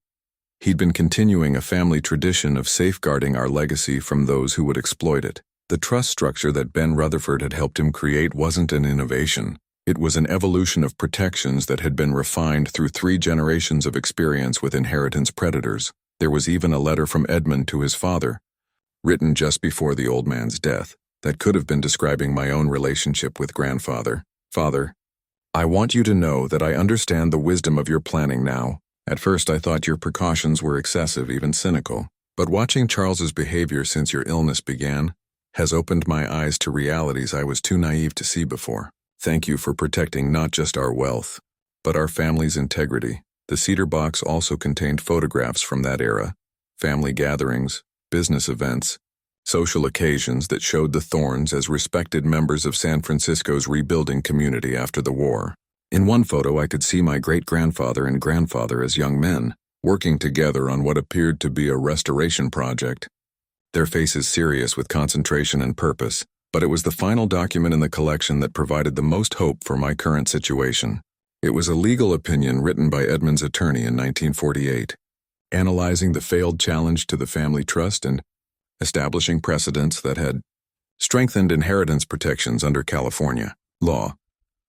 he'd been continuing a family tradition of safeguarding our legacy from those who would exploit it. The trust structure that Ben Rutherford had helped him create wasn't an innovation. It was an evolution of protections that had been refined through 3 generations of experience with inheritance predators. There was even a letter from Edmund to his father, written just before the old man's death, that could have been describing my own relationship with grandfather. "Father, I want you to know that I understand the wisdom of your planning now. At first I thought your precautions were excessive, even cynical. But watching Charles's behavior since your illness began has opened my eyes to realities I was too naive to see before. Thank you for protecting not just our wealth, but our family's integrity." The cedar box also contained photographs from that era, family gatherings, business events, social occasions that showed the Thornes as respected members of San Francisco's rebuilding community after the war. In one photo, I could see my great-grandfather and grandfather as young men, working together on what appeared to be a restoration project, their faces serious with concentration and purpose. But it was the final document in the collection that provided the most hope for my current situation. It was a legal opinion written by Edmund's attorney in 1948, analyzing the failed challenge to the family trust and establishing precedents that had strengthened inheritance protections under California law.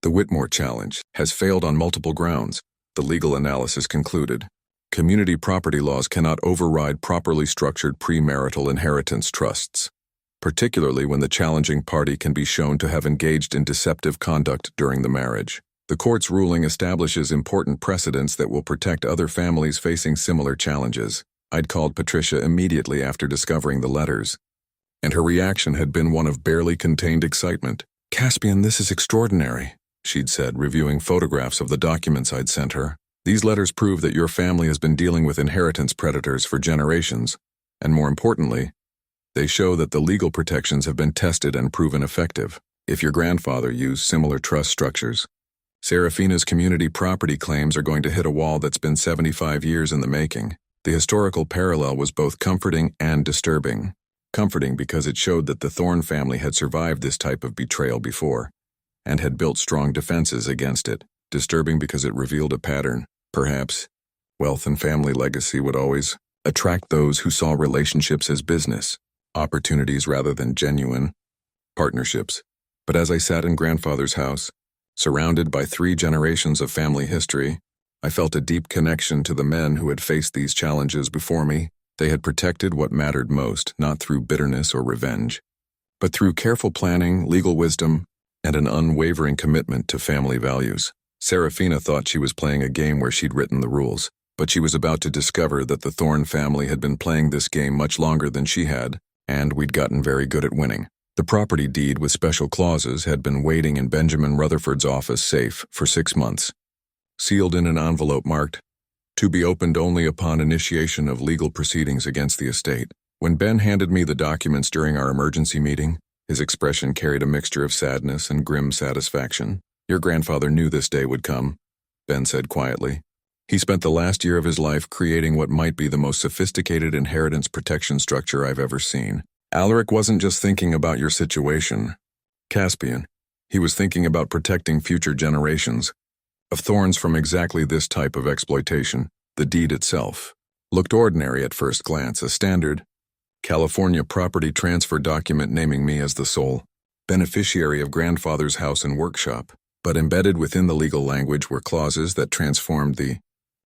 The Whitmore challenge has failed on multiple grounds, the legal analysis concluded. Community property laws cannot override properly structured premarital inheritance trusts, particularly when the challenging party can be shown to have engaged in deceptive conduct during the marriage. The court's ruling establishes important precedents that will protect other families facing similar challenges. I'd called Patricia immediately after discovering the letters, and her reaction had been one of barely contained excitement. "Caspian, this is extraordinary," she'd said, reviewing photographs of the documents I'd sent her. "These letters prove that your family has been dealing with inheritance predators for generations, and more importantly, they show that the legal protections have been tested and proven effective. If your grandfather used similar trust structures, Seraphina's community property claims are going to hit a wall that's been 75 years in the making. The historical parallel was both comforting and disturbing. Comforting because it showed that the Thorne family had survived this type of betrayal before, and had built strong defenses against it. Disturbing because it revealed a pattern. Perhaps wealth and family legacy would always attract those who saw relationships as business, opportunities rather than genuine partnerships. But as I sat in grandfather's house, surrounded by 3 generations of family history, I felt a deep connection to the men who had faced these challenges before me. They had protected what mattered most, not through bitterness or revenge, but through careful planning, legal wisdom, and an unwavering commitment to family values. Seraphina thought she was playing a game where she'd written the rules, but she was about to discover that the Thorne family had been playing this game much longer than she had, and we'd gotten very good at winning. The property deed with special clauses had been waiting in Benjamin Rutherford's office safe for 6 months, sealed in an envelope marked, "To be opened only upon initiation of legal proceedings against the estate." When Ben handed me the documents during our emergency meeting, his expression carried a mixture of sadness and grim satisfaction. "Your grandfather knew this day would come," Ben said quietly. "He spent the last year of his life creating what might be the most sophisticated inheritance protection structure I've ever seen. Alaric wasn't just thinking about your situation, Caspian. He was thinking about protecting future generations of Thornes from exactly this type of exploitation." The deed itself looked ordinary at first glance, a standard California property transfer document naming me as the sole beneficiary of grandfather's house and workshop. But embedded within the legal language were clauses that transformed the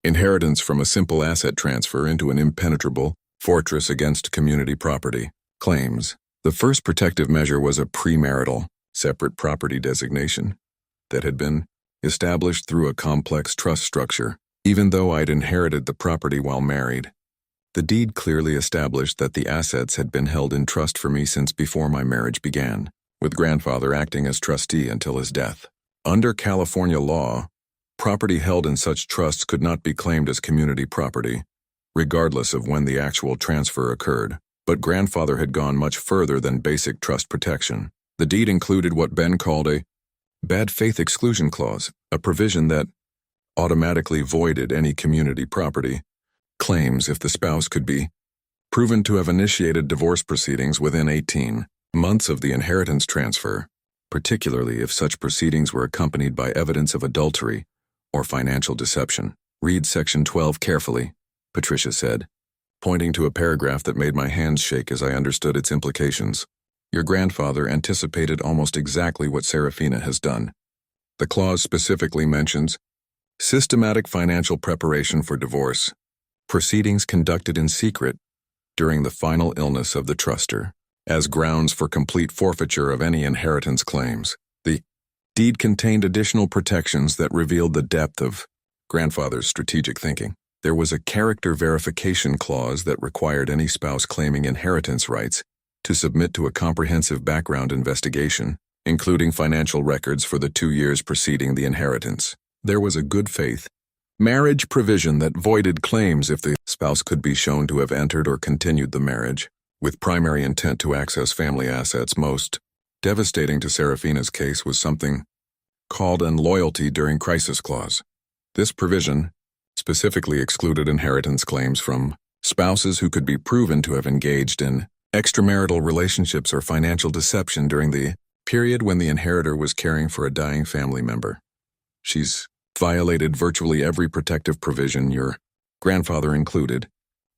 inheritance from a simple asset transfer into an impenetrable fortress against community property claims. The first protective measure was a premarital, separate property designation that had been established through a complex trust structure. Even though I'd inherited the property while married, the deed clearly established that the assets had been held in trust for me since before my marriage began, with grandfather acting as trustee until his death. Under California law, property held in such trusts could not be claimed as community property, regardless of when the actual transfer occurred. But grandfather had gone much further than basic trust protection. The deed included what Ben called a bad faith exclusion clause, a provision that automatically voided any community property claims if the spouse could be proven to have initiated divorce proceedings within 18 months of the inheritance transfer, particularly if such proceedings were accompanied by evidence of adultery or financial deception. "Read Section 12 carefully," Patricia said, pointing to a paragraph that made my hands shake as I understood its implications. "Your grandfather anticipated almost exactly what Seraphina has done. The clause specifically mentions systematic financial preparation for divorce, proceedings conducted in secret during the final illness of the truster, as grounds for complete forfeiture of any inheritance claims." The deed contained additional protections that revealed the depth of grandfather's strategic thinking. There was a character verification clause that required any spouse claiming inheritance rights to submit to a comprehensive background investigation, including financial records for the 2 years preceding the inheritance. There was a good faith marriage provision that voided claims if the spouse could be shown to have entered or continued the marriage with primary intent to access family assets. Most devastating to Seraphina's case was something called an loyalty during crisis clause. This provision specifically excluded inheritance claims from spouses who could be proven to have engaged in extramarital relationships or financial deception during the period when the inheritor was caring for a dying family member. "She's violated virtually every protective provision, your grandfather included,"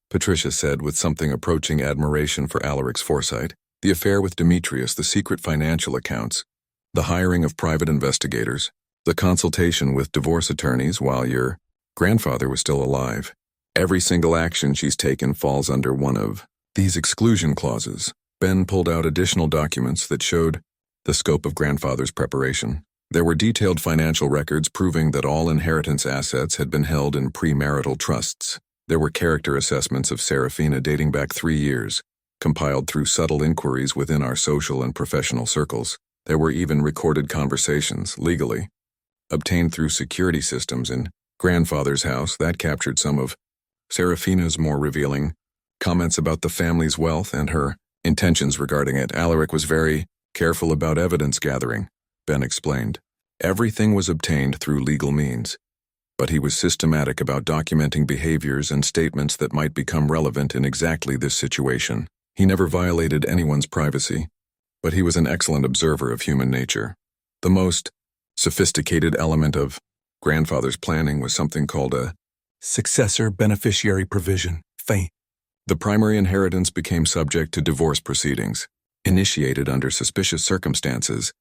Patricia said with something approaching admiration for Alaric's foresight. "The affair with Demetrius, the secret financial accounts, the hiring of private investigators, the consultation with divorce attorneys while your grandfather was still alive. Every single action she's taken falls under one of these exclusion clauses." Ben pulled out additional documents that showed the scope of grandfather's preparation. There were detailed financial records proving that all inheritance assets had been held in premarital trusts. There were character assessments of Seraphina dating back 3 years, compiled through subtle inquiries within our social and professional circles. There were even recorded conversations, legally obtained through security systems in grandfather's house that captured some of Seraphina's more revealing comments about the family's wealth and her intentions regarding it. "Alaric was very careful about evidence gathering," Ben explained. Everything was obtained through legal means, but he was systematic about documenting behaviors and statements that might become relevant in exactly this situation. He never violated anyone's privacy, but he was an excellent observer of human nature. The most sophisticated element of grandfather's planning was something called a successor beneficiary provision, FAI. The primary inheritance became subject to divorce proceedings. Initiated under suspicious circumstances,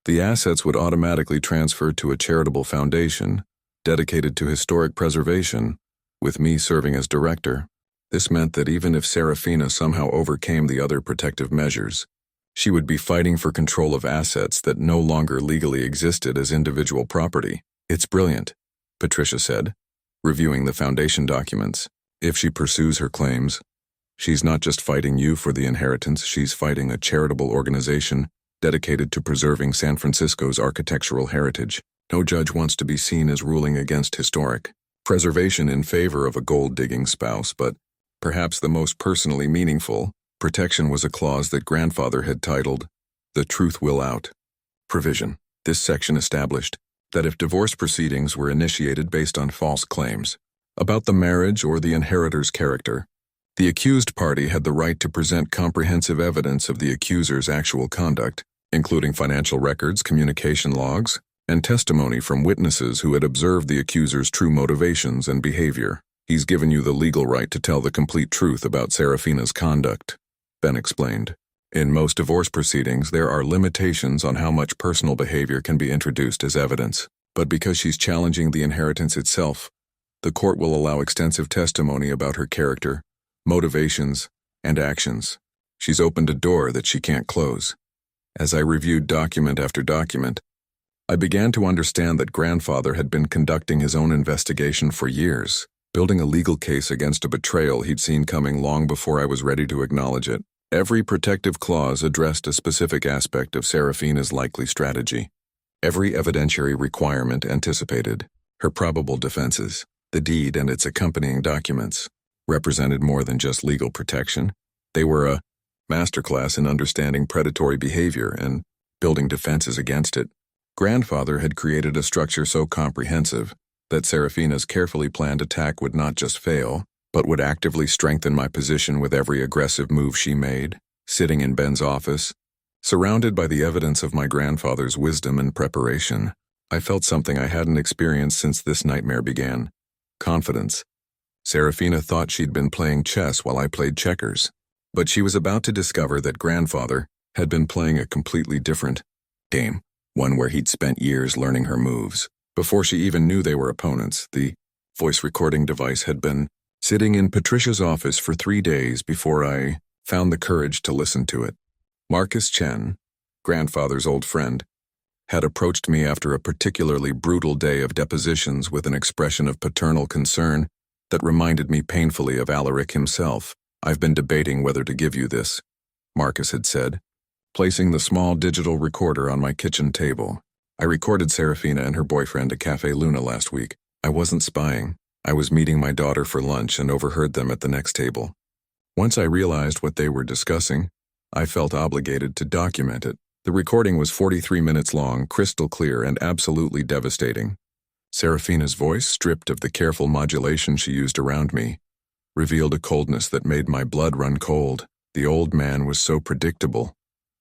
the assets would automatically transfer to a charitable foundation dedicated to historic preservation, with me serving as director. This meant that even if Seraphina somehow overcame the other protective measures, she would be fighting for control of assets that no longer legally existed as individual property. "It's brilliant," Patricia said, reviewing the foundation documents. "If she pursues her claims, she's not just fighting you for the inheritance, she's fighting a charitable organization dedicated to preserving San Francisco's architectural heritage. No judge wants to be seen as ruling against historic preservation in favor of a gold-digging spouse, but perhaps the most personally meaningful protection was a clause that grandfather had titled, "The Truth Will Out" provision. This section established that if divorce proceedings were initiated based on false claims about the marriage or the inheritor's character, the accused party had the right to present comprehensive evidence of the accuser's actual conduct, including financial records, communication logs, and testimony from witnesses who had observed the accuser's true motivations and behavior. "He's given you the legal right to tell the complete truth about Seraphina's conduct," Ben explained. "In most divorce proceedings, there are limitations on how much personal behavior can be introduced as evidence. But because she's challenging the inheritance itself, the court will allow extensive testimony about her character, motivations, and actions. She's opened a door that she can't close." As I reviewed document after document, I began to understand that grandfather had been conducting his own investigation for years, building a legal case against a betrayal he'd seen coming long before I was ready to acknowledge it. Every protective clause addressed a specific aspect of Seraphina's likely strategy. Every evidentiary requirement anticipated her probable defenses. The deed and its accompanying documents represented more than just legal protection. They were a masterclass in understanding predatory behavior and building defenses against it. Grandfather had created a structure so comprehensive that Seraphina's carefully planned attack would not just fail, but would actively strengthen my position with every aggressive move she made. Sitting in Ben's office, surrounded by the evidence of my grandfather's wisdom and preparation, I felt something I hadn't experienced since this nightmare began: confidence. Seraphina thought she'd been playing chess while I played checkers, but she was about to discover that grandfather had been playing a completely different game, one where he'd spent years learning her moves. Before she even knew they were opponents, the voice recording device had been sitting in Patricia's office for 3 days before I found the courage to listen to it. Marcus Chen, grandfather's old friend, had approached me after a particularly brutal day of depositions with an expression of paternal concern that reminded me painfully of Alaric himself. "I've been debating whether to give you this," Marcus had said, placing the small digital recorder on my kitchen table. "I recorded Seraphina and her boyfriend at Cafe Luna last week. I wasn't spying. I was meeting my daughter for lunch and overheard them at the next table. Once I realized what they were discussing, I felt obligated to document it. The recording was 43 minutes long, crystal clear, and absolutely devastating. Seraphina's voice, stripped of the careful modulation she used around me, revealed a coldness that made my blood run cold. The old man was so predictable,"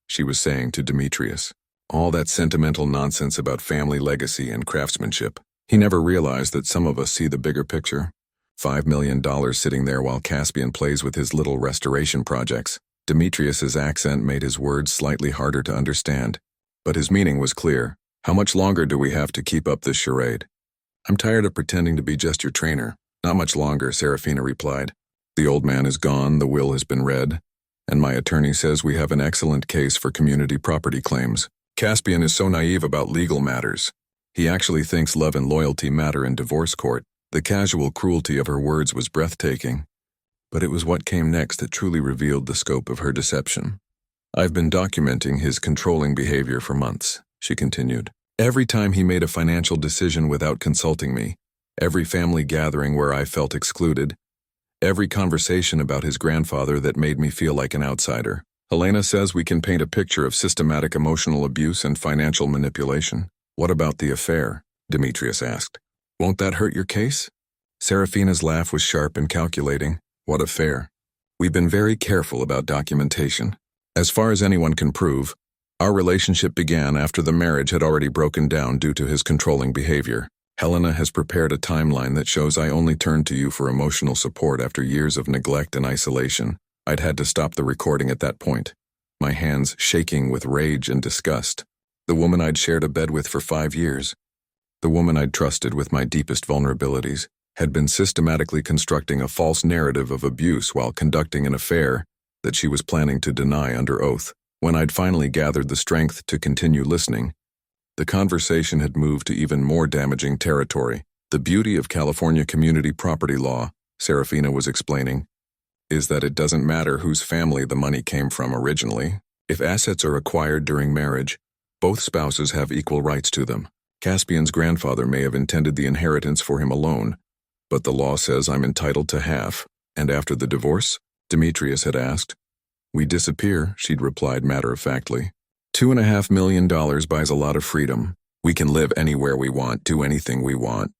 she was saying to Demetrius. "All that sentimental nonsense about family legacy and craftsmanship. He never realized that some of us see the bigger picture. $5 million sitting there while Caspian plays with his little restoration projects." Demetrius's accent made his words slightly harder to understand, but his meaning was clear. "How much longer do we have to keep up this charade?" "I'm tired of pretending to be just your trainer." "Not much longer," Seraphina replied. "The old man is gone, the will has been read, and my attorney says we have an excellent case for community property claims. Caspian is so naive about legal matters. He actually thinks love and loyalty matter in divorce court." The casual cruelty of her words was breathtaking, but it was what came next that truly revealed the scope of her deception. "I've been documenting his controlling behavior for months," she continued. "Every time he made a financial decision without consulting me, every family gathering where I felt excluded, every conversation about his grandfather that made me feel like an outsider. Helena says we can paint a picture of systematic emotional abuse and financial manipulation. What about the affair? Demetrius asked. Won't that hurt your case? Seraphina's laugh was sharp and calculating. What affair? We've been very careful about documentation. As far as anyone can prove, our relationship began after the marriage had already broken down due to his controlling behavior. Helena has prepared a timeline that shows I only turned to you for emotional support after years of neglect and isolation. I'd had to stop the recording at that point, my hands shaking with rage and disgust. The woman I'd shared a bed with for 5 years, the woman I'd trusted with my deepest vulnerabilities, had been systematically constructing a false narrative of abuse while conducting an affair that she was planning to deny under oath. When I'd finally gathered the strength to continue listening, the conversation had moved to even more damaging territory. The beauty of California community property law, Seraphina was explaining, is that it doesn't matter whose family the money came from originally. If assets are acquired during marriage, both spouses have equal rights to them. Caspian's grandfather may have intended the inheritance for him alone, but the law says I'm entitled to half. And after the divorce? Demetrius had asked. We disappear, she'd replied matter-of-factly. $2.5 million buys a lot of freedom. We can live anywhere we want, do anything we want.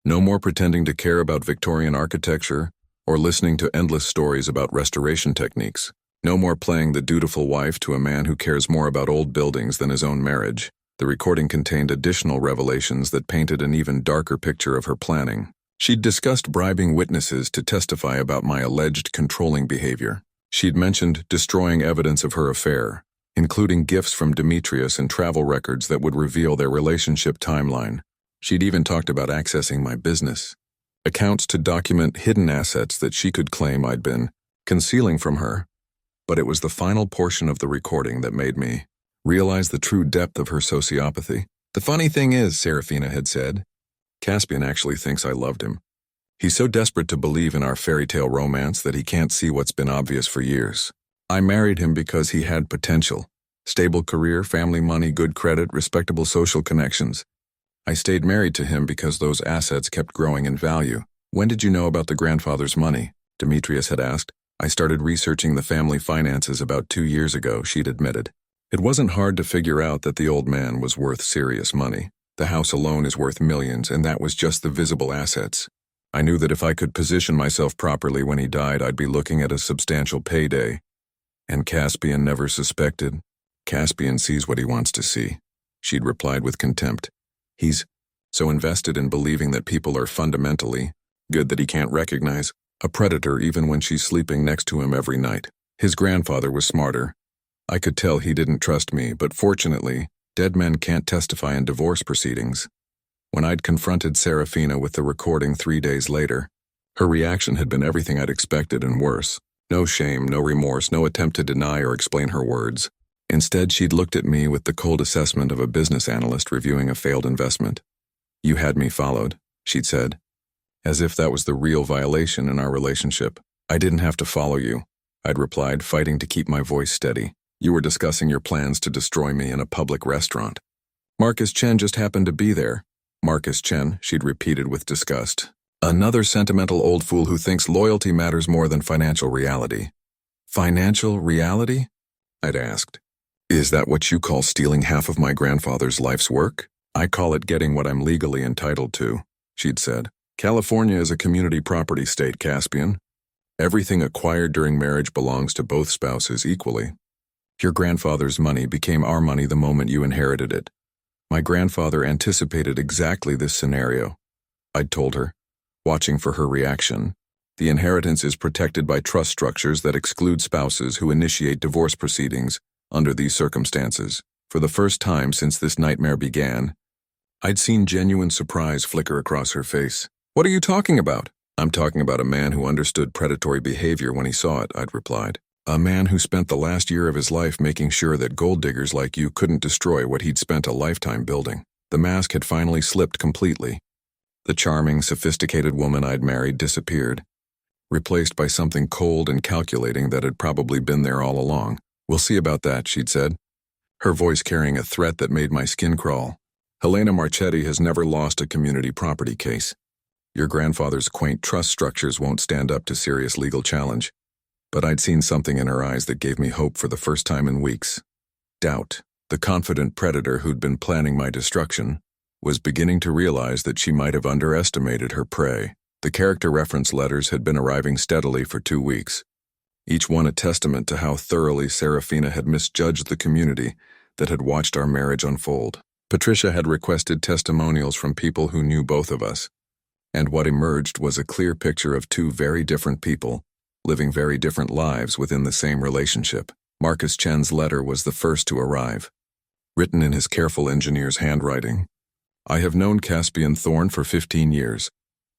No more pretending to care about Victorian architecture or listening to endless stories about restoration techniques. No more playing the dutiful wife to a man who cares more about old buildings than his own marriage. The recording contained additional revelations that painted an even darker picture of her planning. She'd discussed bribing witnesses to testify about my alleged controlling behavior. She'd mentioned destroying evidence of her affair, including gifts from Demetrius and travel records that would reveal their relationship timeline. She'd even talked about accessing my business, accounts to document hidden assets that she could claim I'd been concealing from her. But it was the final portion of the recording that made me realize the true depth of her sociopathy. The funny thing is, Seraphina had said, Caspian actually thinks I loved him. He's so desperate to believe in our fairy tale romance that he can't see what's been obvious for years. I married him because he had potential. Stable career, family money, good credit, respectable social connections. I stayed married to him because those assets kept growing in value. When did you know about the grandfather's money? Demetrius had asked. I started researching the family finances about 2 years ago, she'd admitted. It wasn't hard to figure out that the old man was worth serious money. The house alone is worth millions, and that was just the visible assets. I knew that if I could position myself properly when he died, I'd be looking at a substantial payday. And Caspian never suspected. Caspian sees what he wants to see, she'd replied with contempt. He's so invested in believing that people are fundamentally good that he can't recognize a predator even when she's sleeping next to him every night. His grandfather was smarter. I could tell he didn't trust me, but fortunately, dead men can't testify in divorce proceedings. When I'd confronted Seraphina with the recording 3 days later, her reaction had been everything I'd expected and worse. No shame, no remorse, no attempt to deny or explain her words. Instead, she'd looked at me with the cold assessment of a business analyst reviewing a failed investment. You had me followed, she'd said, as if that was the real violation in our relationship. I didn't have to follow you, I'd replied, fighting to keep my voice steady. You were discussing your plans to destroy me in a public restaurant. Marcus Chen just happened to be there. Marcus Chen, she'd repeated with disgust. Another sentimental old fool who thinks loyalty matters more than financial reality. Financial reality? I'd asked. Is that what you call stealing half of my grandfather's life's work? I call it getting what I'm legally entitled to, she'd said. California is a community property state, Caspian. Everything acquired during marriage belongs to both spouses equally. Your grandfather's money became our money the moment you inherited it. My grandfather anticipated exactly this scenario, I'd told her, watching for her reaction. The inheritance is protected by trust structures that exclude spouses who initiate divorce proceedings under these circumstances. For the first time since this nightmare began, I'd seen genuine surprise flicker across her face. What are you talking about? I'm talking about a man who understood predatory behavior when he saw it, I'd replied. A man who spent the last year of his life making sure that gold diggers like you couldn't destroy what he'd spent a lifetime building. The mask had finally slipped completely. The charming, sophisticated woman I'd married disappeared, replaced by something cold and calculating that had probably been there all along. We'll see about that, she'd said, her voice carrying a threat that made my skin crawl. Helena Marchetti has never lost a community property case. Your grandfather's quaint trust structures won't stand up to serious legal challenge. But I'd seen something in her eyes that gave me hope for the first time in weeks. Doubt. The confident predator who'd been planning my destruction was beginning to realize that she might have underestimated her prey. The character reference letters had been arriving steadily for 2 weeks, each one a testament to how thoroughly Seraphina had misjudged the community that had watched our marriage unfold. Patricia had requested testimonials from people who knew both of us, and what emerged was a clear picture of two very different people, living very different lives within the same relationship. Marcus Chen's letter was the first to arrive, written in his careful engineer's handwriting. I have known Caspian Thorne for 15 years,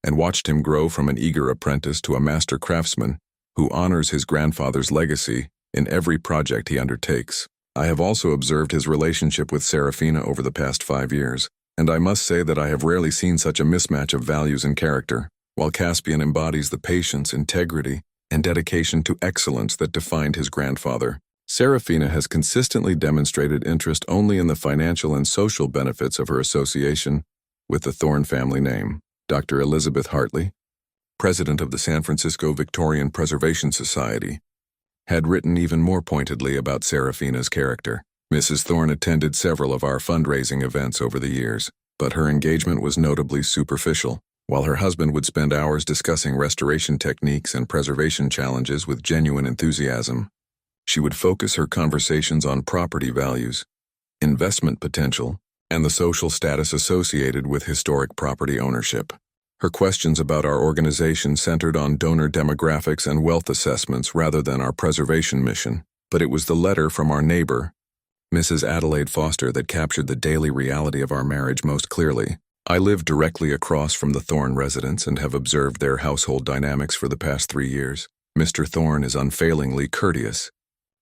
and watched him grow from an eager apprentice to a master craftsman who honors his grandfather's legacy in every project he undertakes. I have also observed his relationship with Seraphina over the past 5 years, and I must say that I have rarely seen such a mismatch of values and character. While Caspian embodies the patience, integrity, and dedication to excellence that defined his grandfather, Seraphina has consistently demonstrated interest only in the financial and social benefits of her association with the Thorne family name. Dr. Elizabeth Hartley, president of the San Francisco Victorian Preservation Society, had written even more pointedly about Seraphina's character. Mrs. Thorne attended several of our fundraising events over the years, but her engagement was notably superficial. While her husband would spend hours discussing restoration techniques and preservation challenges with genuine enthusiasm, she would focus her conversations on property values, investment potential, and the social status associated with historic property ownership. Her questions about our organization centered on donor demographics and wealth assessments rather than our preservation mission. But it was the letter from our neighbor, Mrs. Adelaide Foster, that captured the daily reality of our marriage most clearly. I live directly across from the Thorne residence and have observed their household dynamics for the past 3 years. Mr. Thorne is unfailingly courteous,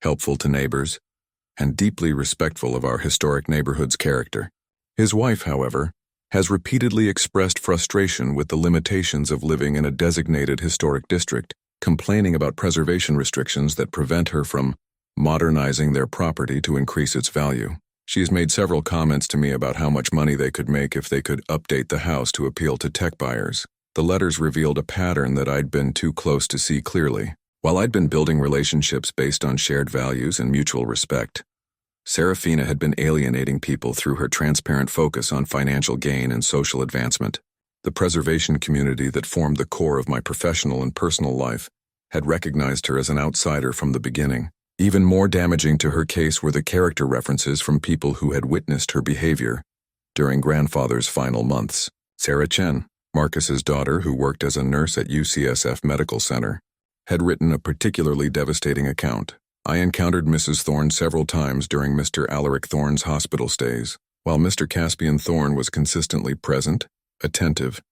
helpful to neighbors, and deeply respectful of our historic neighborhood's character. His wife, however, has repeatedly expressed frustration with the limitations of living in a designated historic district, complaining about preservation restrictions that prevent her from modernizing their property to increase its value. She has made several comments to me about how much money they could make if they could update the house to appeal to tech buyers. The letters revealed a pattern that I'd been too close to see clearly. While I'd been building relationships based on shared values and mutual respect, Seraphina had been alienating people through her transparent focus on financial gain and social advancement. The preservation community that formed the core of my professional and personal life had recognized her as an outsider from the beginning. Even more damaging to her case were the character references from people who had witnessed her behavior during grandfather's final months. Sarah Chen, Marcus's daughter who worked as a nurse at UCSF Medical Center, had written a particularly devastating account. I encountered Mrs. Thorne several times during Mr. Alaric Thorne's hospital stays. While Mr. Caspian Thorne was consistently present, attentive,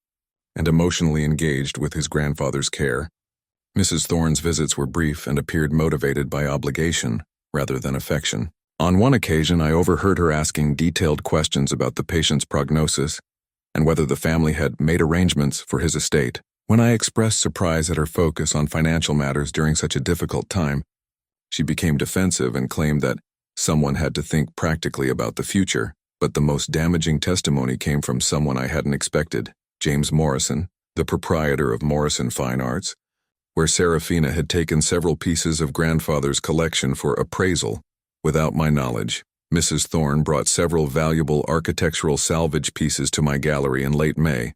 and emotionally engaged with his grandfather's care, Mrs. Thorne's visits were brief and appeared motivated by obligation rather than affection. On one occasion, I overheard her asking detailed questions about the patient's prognosis and whether the family had made arrangements for his estate. When I expressed surprise at her focus on financial matters during such a difficult time, she became defensive and claimed that someone had to think practically about the future. But the most damaging testimony came from someone I hadn't expected, James Morrison, the proprietor of Morrison Fine Arts, where Seraphina had taken several pieces of grandfather's collection for appraisal without my knowledge. Mrs. Thorne brought several valuable architectural salvage pieces to my gallery in late May,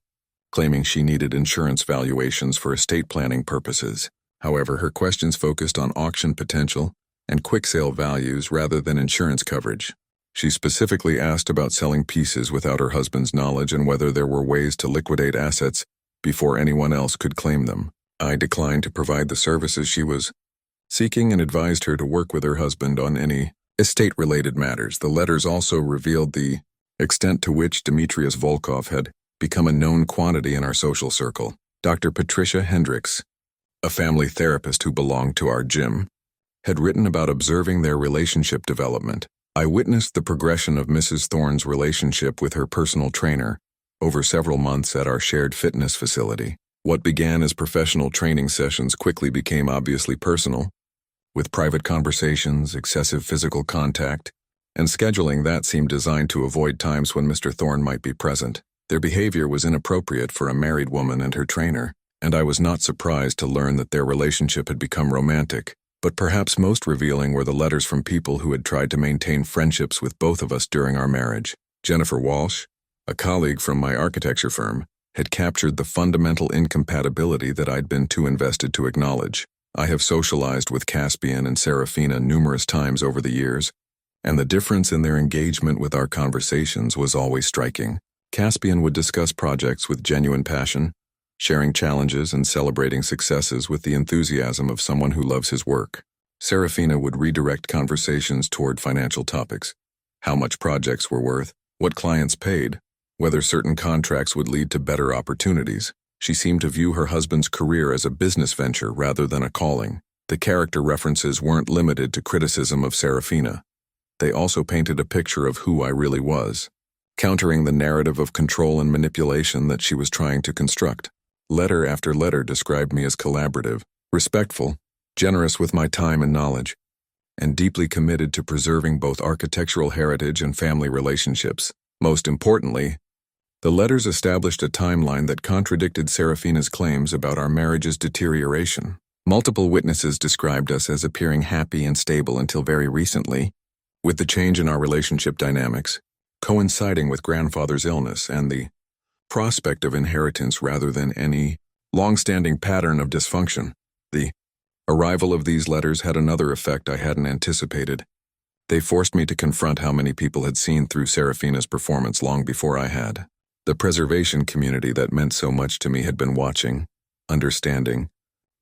claiming she needed insurance valuations for estate planning purposes. However, her questions focused on auction potential and quick sale values rather than insurance coverage. She specifically asked about selling pieces without her husband's knowledge and whether there were ways to liquidate assets before anyone else could claim them. I declined to provide the services she was seeking and advised her to work with her husband on any estate-related matters. The letters also revealed the extent to which Demetrius Volkov had become a known quantity in our social circle. Dr. Patricia Hendricks, a family therapist who belonged to our gym, had written about observing their relationship development. I witnessed the progression of Mrs. Thorne's relationship with her personal trainer over several months at our shared fitness facility. What began as professional training sessions quickly became obviously personal, with private conversations, excessive physical contact, and scheduling that seemed designed to avoid times when Mr. Thorne might be present. Their behavior was inappropriate for a married woman and her trainer, and I was not surprised to learn that their relationship had become romantic, But perhaps most revealing were the letters from people who had tried to maintain friendships with both of us during our marriage. Jennifer Walsh, a colleague from my architecture firm, had captured the fundamental incompatibility that I'd been too invested to acknowledge. I have socialized with Caspian and Seraphina numerous times over the years, and the difference in their engagement with our conversations was always striking. Caspian would discuss projects with genuine passion, sharing challenges and celebrating successes with the enthusiasm of someone who loves his work. Seraphina would redirect conversations toward financial topics: how much projects were worth, what clients paid, whether certain contracts would lead to better opportunities. She seemed to view her husband's career as a business venture rather than a calling. The character references weren't limited to criticism of Seraphina. They also painted a picture of who I really was, countering the narrative of control and manipulation that she was trying to construct. Letter after letter described me as collaborative, respectful, generous with my time and knowledge, and deeply committed to preserving both architectural heritage and family relationships. Most importantly, the letters established a timeline that contradicted Seraphina's claims about our marriage's deterioration. Multiple witnesses described us as appearing happy and stable until very recently, with the change in our relationship dynamics coinciding with grandfather's illness and the prospect of inheritance rather than any long-standing pattern of dysfunction. The arrival of these letters had another effect I hadn't anticipated. They forced me to confront how many people had seen through Seraphina's performance long before I had. The preservation community that meant so much to me had been watching, understanding,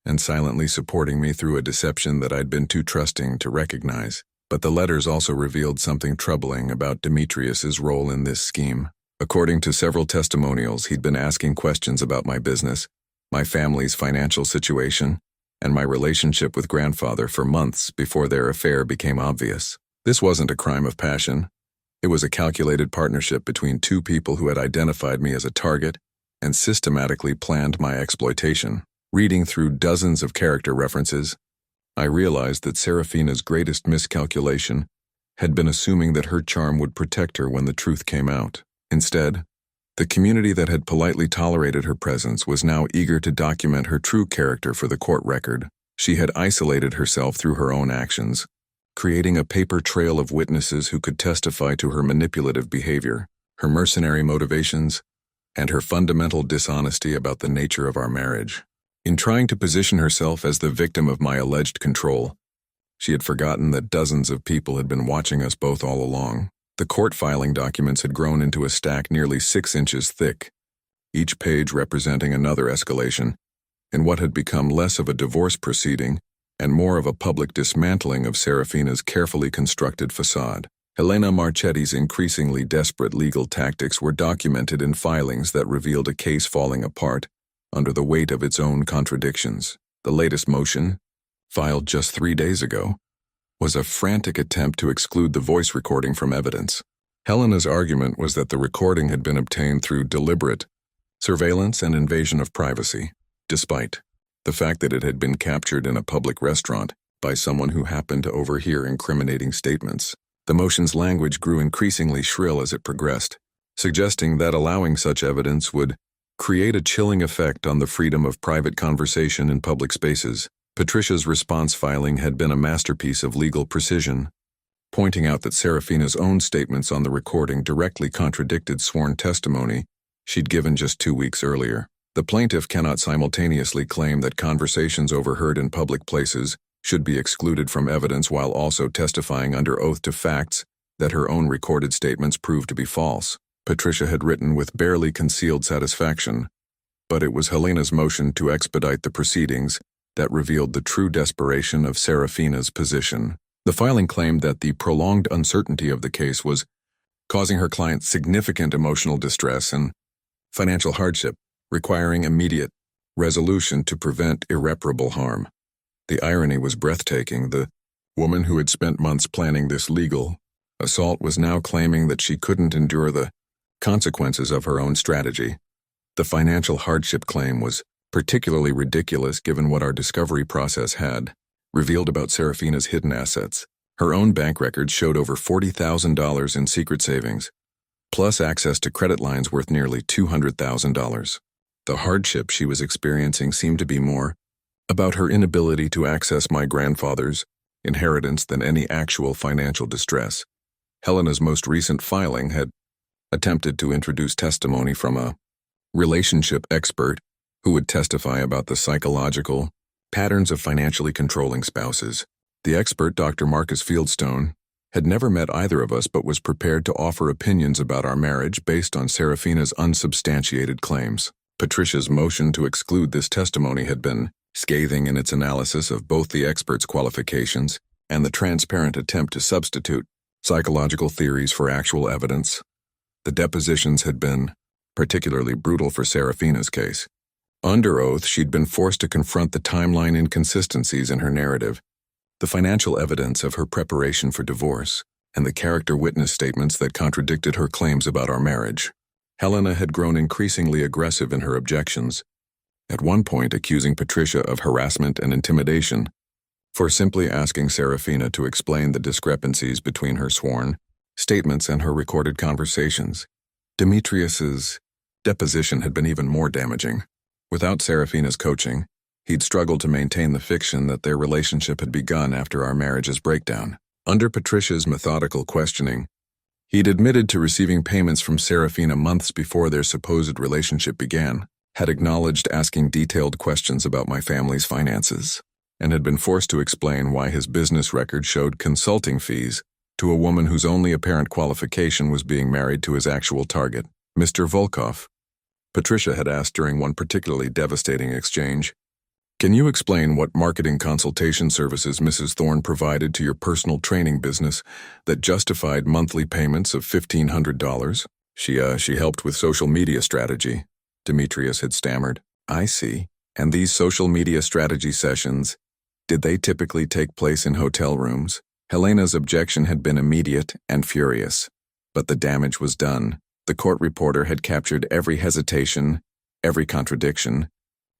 and silently supporting me through a deception that I'd been too trusting to recognize. But the letters also revealed something troubling about Demetrius's role in this scheme. According to several testimonials, he'd been asking questions about my business, my family's financial situation, and my relationship with grandfather for months before their affair became obvious. This wasn't a crime of passion. It was a calculated partnership between two people who had identified me as a target and systematically planned my exploitation. Reading through dozens of character references, I realized that Seraphina's greatest miscalculation had been assuming that her charm would protect her when the truth came out. Instead, the community that had politely tolerated her presence was now eager to document her true character for the court record. She had isolated herself through her own actions, creating a paper trail of witnesses who could testify to her manipulative behavior, her mercenary motivations, and her fundamental dishonesty about the nature of our marriage. In trying to position herself as the victim of my alleged control, she had forgotten that dozens of people had been watching us both all along. The court filing documents had grown into a stack nearly 6 inches thick, each page representing another escalation, in what had become less of a divorce proceeding and more of a public dismantling of Seraphina's carefully constructed facade. Helena Marchetti's increasingly desperate legal tactics were documented in filings that revealed a case falling apart under the weight of its own contradictions. The latest motion, filed just 3 days ago, was a frantic attempt to exclude the voice recording from evidence. Helena's argument was that the recording had been obtained through deliberate surveillance and invasion of privacy, despite the fact that it had been captured in a public restaurant by someone who happened to overhear incriminating statements. The motion's language grew increasingly shrill as it progressed, suggesting that allowing such evidence would create a chilling effect on the freedom of private conversation in public spaces. Patricia's response filing had been a masterpiece of legal precision, pointing out that Seraphina's own statements on the recording directly contradicted sworn testimony she'd given just 2 weeks earlier. The plaintiff cannot simultaneously claim that conversations overheard in public places should be excluded from evidence while also testifying under oath to facts that her own recorded statements proved to be false. Patricia had written with barely concealed satisfaction, but it was Helena's motion to expedite the proceedings that revealed the true desperation of Seraphina's position. The filing claimed that the prolonged uncertainty of the case was causing her client significant emotional distress and financial hardship, requiring immediate resolution to prevent irreparable harm. The irony was breathtaking. The woman who had spent months planning this legal assault was now claiming that she couldn't endure the consequences of her own strategy. The financial hardship claim was particularly ridiculous given what our discovery process had revealed about Seraphina's hidden assets. Her own bank records showed over $40,000 in secret savings, plus access to credit lines worth nearly $200,000. The hardship she was experiencing seemed to be more about her inability to access my grandfather's inheritance than any actual financial distress. Helena's most recent filing had attempted to introduce testimony from a relationship expert who would testify about the psychological patterns of financially controlling spouses. The expert, Dr. Marcus Fieldstone, had never met either of us but was prepared to offer opinions about our marriage based on Seraphina's unsubstantiated claims. Patricia's motion to exclude this testimony had been scathing in its analysis of both the expert's qualifications and the transparent attempt to substitute psychological theories for actual evidence. The depositions had been particularly brutal for Seraphina's case. Under oath, she'd been forced to confront the timeline inconsistencies in her narrative, the financial evidence of her preparation for divorce, and the character witness statements that contradicted her claims about our marriage. Helena had grown increasingly aggressive in her objections, at one point accusing Patricia of harassment and intimidation for simply asking Seraphina to explain the discrepancies between her sworn statements and her recorded conversations. Demetrius's deposition had been even more damaging. Without Seraphina's coaching, he'd struggled to maintain the fiction that their relationship had begun after our marriage's breakdown. Under Patricia's methodical questioning, he'd admitted to receiving payments from Seraphina months before their supposed relationship began, had acknowledged asking detailed questions about my family's finances, and had been forced to explain why his business record showed consulting fees to a woman whose only apparent qualification was being married to his actual target, Mr. Volkov. Patricia had asked during one particularly devastating exchange, "Can you explain what marketing consultation services Mrs. Thorne provided to your personal training business that justified monthly payments of $1,500? She helped with social media strategy," Demetrius had stammered. "I see. And these social media strategy sessions, did they typically take place in hotel rooms?" Helena's objection had been immediate and furious, but the damage was done. The court reporter had captured every hesitation, every contradiction,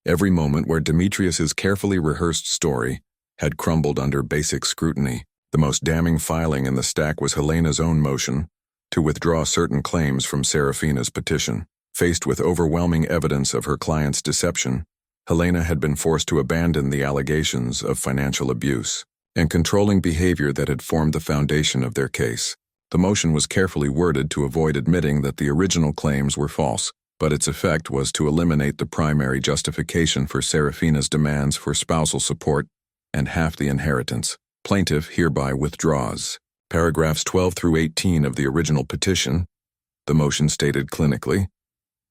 every moment where Demetrius's carefully rehearsed story had crumbled under basic scrutiny. The most damning filing in the stack was Helena's own motion to withdraw certain claims from Seraphina's petition. Faced with overwhelming evidence of her client's deception, Helena had been forced to abandon the allegations of financial abuse and controlling behavior that had formed the foundation of their case. The motion was carefully worded to avoid admitting that the original claims were false, but its effect was to eliminate the primary justification for Seraphina's demands for spousal support and half the inheritance. Plaintiff hereby withdraws. Paragraphs 12 through 18 of the original petition, the motion stated clinically,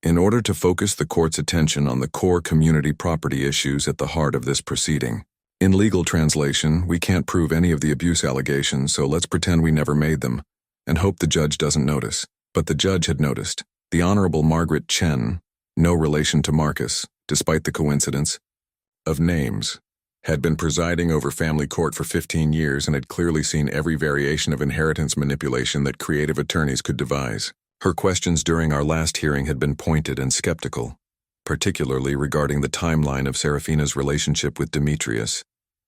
in order to focus the court's attention on the core community property issues at the heart of this proceeding. In legal translation, we can't prove any of the abuse allegations, so let's pretend we never made them, and hope the judge doesn't notice. But the judge had noticed. The Honorable Margaret Chen, no relation to Marcus, despite the coincidence of names, had been presiding over family court for 15 years and had clearly seen every variation of inheritance manipulation that creative attorneys could devise. Her questions during our last hearing had been pointed and skeptical, particularly regarding the timeline of Seraphina's relationship with Demetrius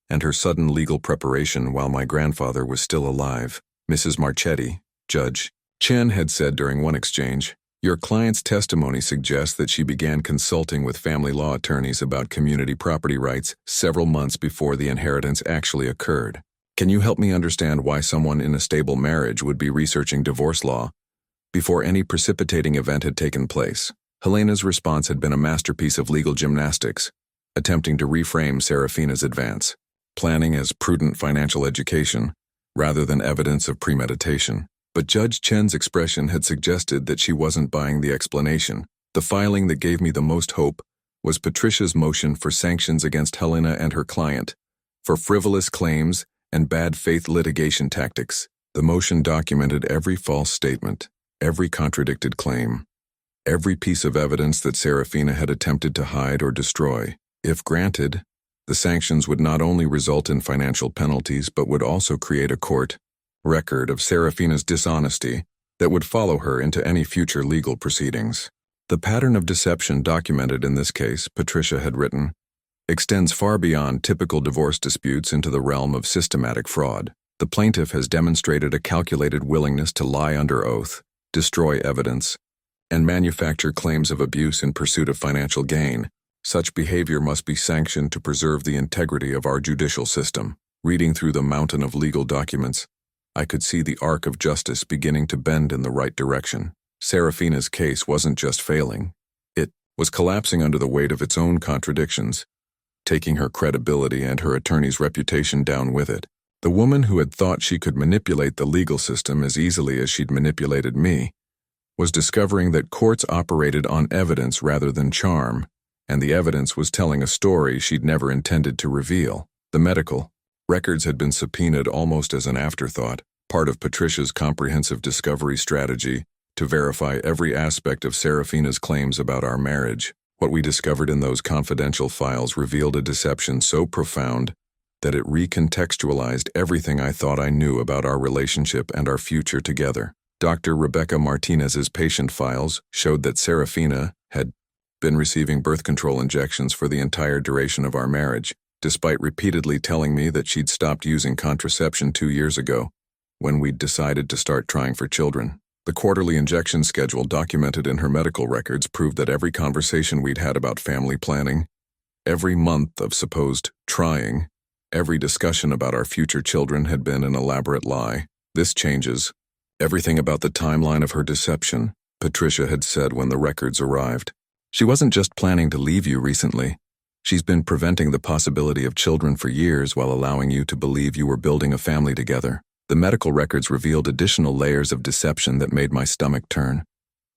and her sudden legal preparation while my grandfather was still alive. Mrs. Marchetti, Judge Chen, had said during one exchange, "Your client's testimony suggests that she began consulting with family law attorneys about community property rights several months before the inheritance actually occurred. Can you help me understand why someone in a stable marriage would be researching divorce law before any precipitating event had taken place?" Helena's response had been a masterpiece of legal gymnastics, attempting to reframe Seraphina's advance, planning as prudent financial education rather than evidence of premeditation. But Judge Chen's expression had suggested that she wasn't buying the explanation. The filing that gave me the most hope was Patricia's motion for sanctions against Helena and her client for frivolous claims and bad faith litigation tactics. The motion documented every false statement, every contradicted claim, every piece of evidence that Seraphina had attempted to hide or destroy. If granted, the sanctions would not only result in financial penalties but would also create a court record of Seraphina's dishonesty that would follow her into any future legal proceedings. The pattern of deception documented in this case, Patricia had written, extends far beyond typical divorce disputes into the realm of systematic fraud. The plaintiff has demonstrated a calculated willingness to lie under oath, destroy evidence, and manufacture claims of abuse in pursuit of financial gain. Such behavior must be sanctioned to preserve the integrity of our judicial system. Reading through the mountain of legal documents, I could see the arc of justice beginning to bend in the right direction. Seraphina's case wasn't just failing. It was collapsing under the weight of its own contradictions, taking her credibility and her attorney's reputation down with it. The woman who had thought she could manipulate the legal system as easily as she'd manipulated me was discovering that courts operated on evidence rather than charm, and the evidence was telling a story she'd never intended to reveal. The medical records had been subpoenaed almost as an afterthought, part of Patricia's comprehensive discovery strategy to verify every aspect of Seraphina's claims about our marriage. What we discovered in those confidential files revealed a deception so profound that it recontextualized everything I thought I knew about our relationship and our future together. Dr. Rebecca Martinez's patient files showed that Seraphina had been receiving birth control injections for the entire duration of our marriage, despite repeatedly telling me that she'd stopped using contraception 2 years ago, when we'd decided to start trying for children. The quarterly injection schedule documented in her medical records proved that every conversation we'd had about family planning, every month of supposed trying, every discussion about our future children had been an elaborate lie. This changes everything about the timeline of her deception, Patricia had said when the records arrived. She wasn't just planning to leave you recently. She's been preventing the possibility of children for years while allowing you to believe you were building a family together. The medical records revealed additional layers of deception that made my stomach turn.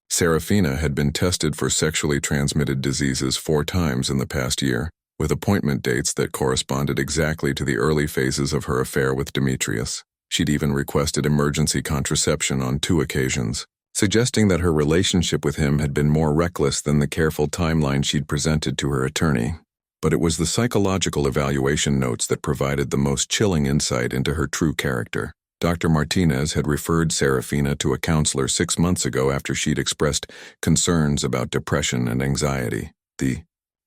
Seraphina had been tested for sexually transmitted diseases 4 times in the past year, with appointment dates that corresponded exactly to the early phases of her affair with Demetrius. She'd even requested emergency contraception on 2 occasions, suggesting that her relationship with him had been more reckless than the careful timeline she'd presented to her attorney. But it was the psychological evaluation notes that provided the most chilling insight into her true character. Dr. Martinez had referred Seraphina to a counselor 6 months ago after she'd expressed concerns about depression and anxiety. The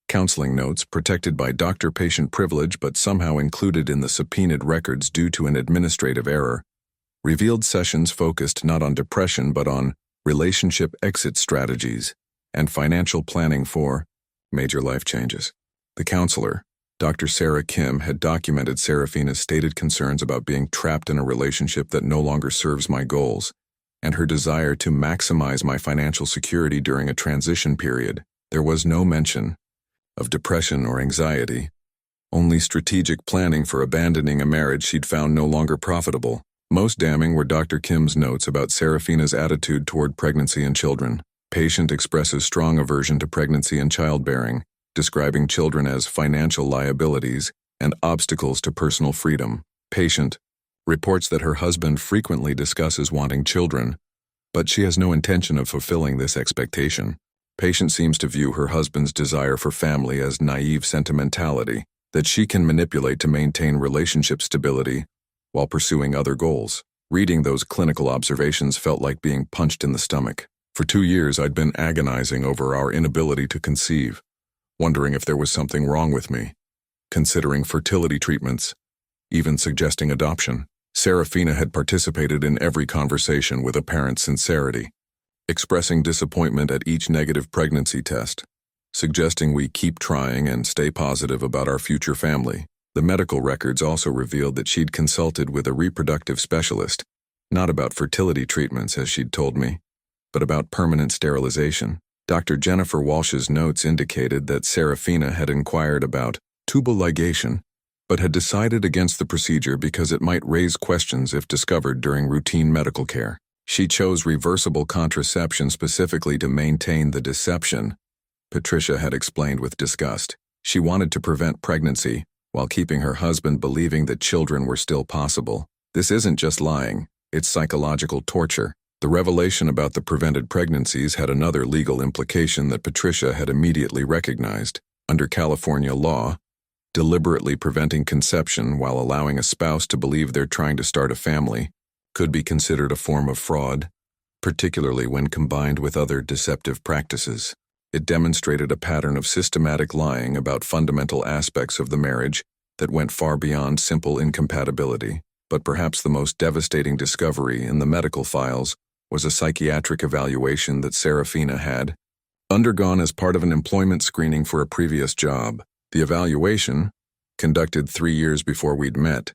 counseling notes, protected by doctor-patient privilege but somehow included in the subpoenaed records due to an administrative error, revealed sessions focused not on depression but on relationship exit strategies and financial planning for major life changes. The counselor, Dr. Sarah Kim, had documented Seraphina's stated concerns about being trapped in a relationship that no longer serves my goals, and her desire to maximize my financial security during a transition period. There was no mention of depression or anxiety, only strategic planning for abandoning a marriage she'd found no longer profitable. Most damning were Dr. Kim's notes about Seraphina's attitude toward pregnancy and children. Patient expresses strong aversion to pregnancy and childbearing, describing children as financial liabilities and obstacles to personal freedom. Patient reports that her husband frequently discusses wanting children, but she has no intention of fulfilling this expectation. Patient seems to view her husband's desire for family as naive sentimentality that she can manipulate to maintain relationship stability while pursuing other goals. Reading those clinical observations felt like being punched in the stomach. For 2 years, I'd been agonizing over our inability to conceive, wondering if there was something wrong with me, considering fertility treatments, even suggesting adoption. Seraphina had participated in every conversation with apparent sincerity, expressing disappointment at each negative pregnancy test, suggesting we keep trying and stay positive about our future family. The medical records also revealed that she'd consulted with a reproductive specialist, not about fertility treatments as she'd told me, but about permanent sterilization. Dr. Jennifer Walsh's notes indicated that Seraphina had inquired about tubal ligation, but had decided against the procedure because it might raise questions if discovered during routine medical care. She chose reversible contraception specifically to maintain the deception, Patricia had explained with disgust. She wanted to prevent pregnancy while keeping her husband believing that children were still possible. This isn't just lying, it's psychological torture. The revelation about the prevented pregnancies had another legal implication that Patricia had immediately recognized. Under California law, deliberately preventing conception while allowing a spouse to believe they're trying to start a family could be considered a form of fraud, particularly when combined with other deceptive practices. It demonstrated a pattern of systematic lying about fundamental aspects of the marriage that went far beyond simple incompatibility. But perhaps the most devastating discovery in the medical files was a psychiatric evaluation that Seraphina had, undergone as part of an employment screening for a previous job. The evaluation, conducted 3 years before we'd met,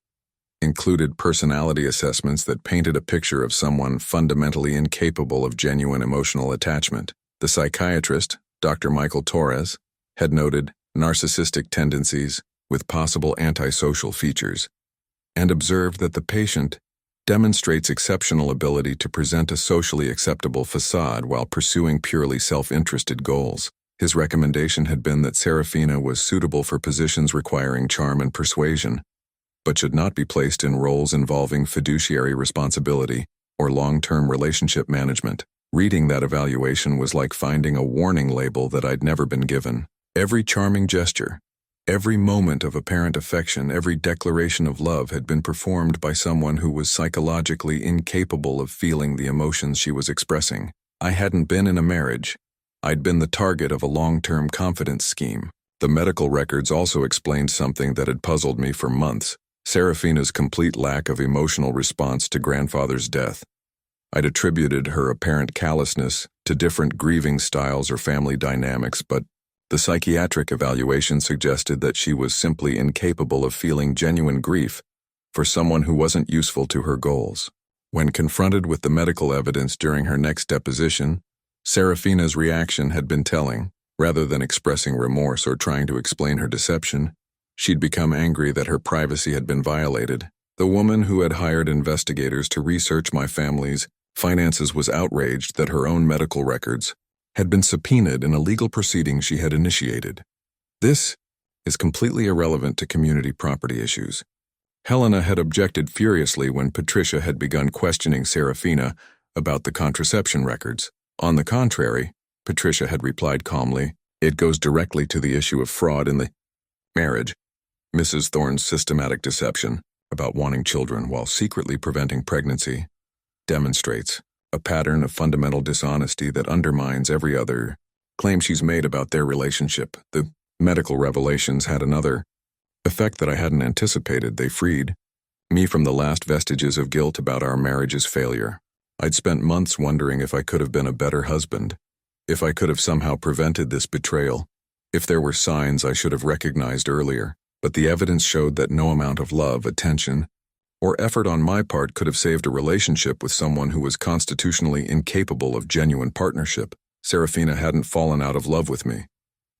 included personality assessments that painted a picture of someone fundamentally incapable of genuine emotional attachment. The psychiatrist, Dr. Michael Torres, had noted narcissistic tendencies with possible antisocial features, and observed that the patient demonstrates exceptional ability to present a socially acceptable facade while pursuing purely self-interested goals. His recommendation had been that Seraphina was suitable for positions requiring charm and persuasion, but should not be placed in roles involving fiduciary responsibility or long-term relationship management. Reading that evaluation was like finding a warning label that I'd never been given. Every charming gesture, every moment of apparent affection, every declaration of love had been performed by someone who was psychologically incapable of feeling the emotions she was expressing. I hadn't been in a marriage. I'd been the target of a long-term confidence scheme. The medical records also explained something that had puzzled me for months: Seraphina's complete lack of emotional response to grandfather's death. I'd attributed her apparent callousness to different grieving styles or family dynamics, but the psychiatric evaluation suggested that she was simply incapable of feeling genuine grief for someone who wasn't useful to her goals. When confronted with the medical evidence during her next deposition, Seraphina's reaction had been telling. Rather than expressing remorse or trying to explain her deception, she'd become angry that her privacy had been violated. The woman who had hired investigators to research my family's finances was outraged that her own medical records had been subpoenaed in a legal proceeding she had initiated. This is completely irrelevant to community property issues. Helena had objected furiously when Patricia had begun questioning Seraphina about the contraception records. On the contrary, Patricia had replied calmly, "It goes directly to the issue of fraud in the marriage. Mrs. Thorne's systematic deception about wanting children while secretly preventing pregnancy demonstrates a pattern of fundamental dishonesty that undermines every other claim she's made about their relationship." The medical revelations had another effect that I hadn't anticipated. They freed me from the last vestiges of guilt about our marriage's failure. I'd spent months wondering if I could have been a better husband, if I could have somehow prevented this betrayal, if there were signs I should have recognized earlier. But the evidence showed that no amount of love, attention, or effort on my part could have saved a relationship with someone who was constitutionally incapable of genuine partnership. Seraphina hadn't fallen out of love with me.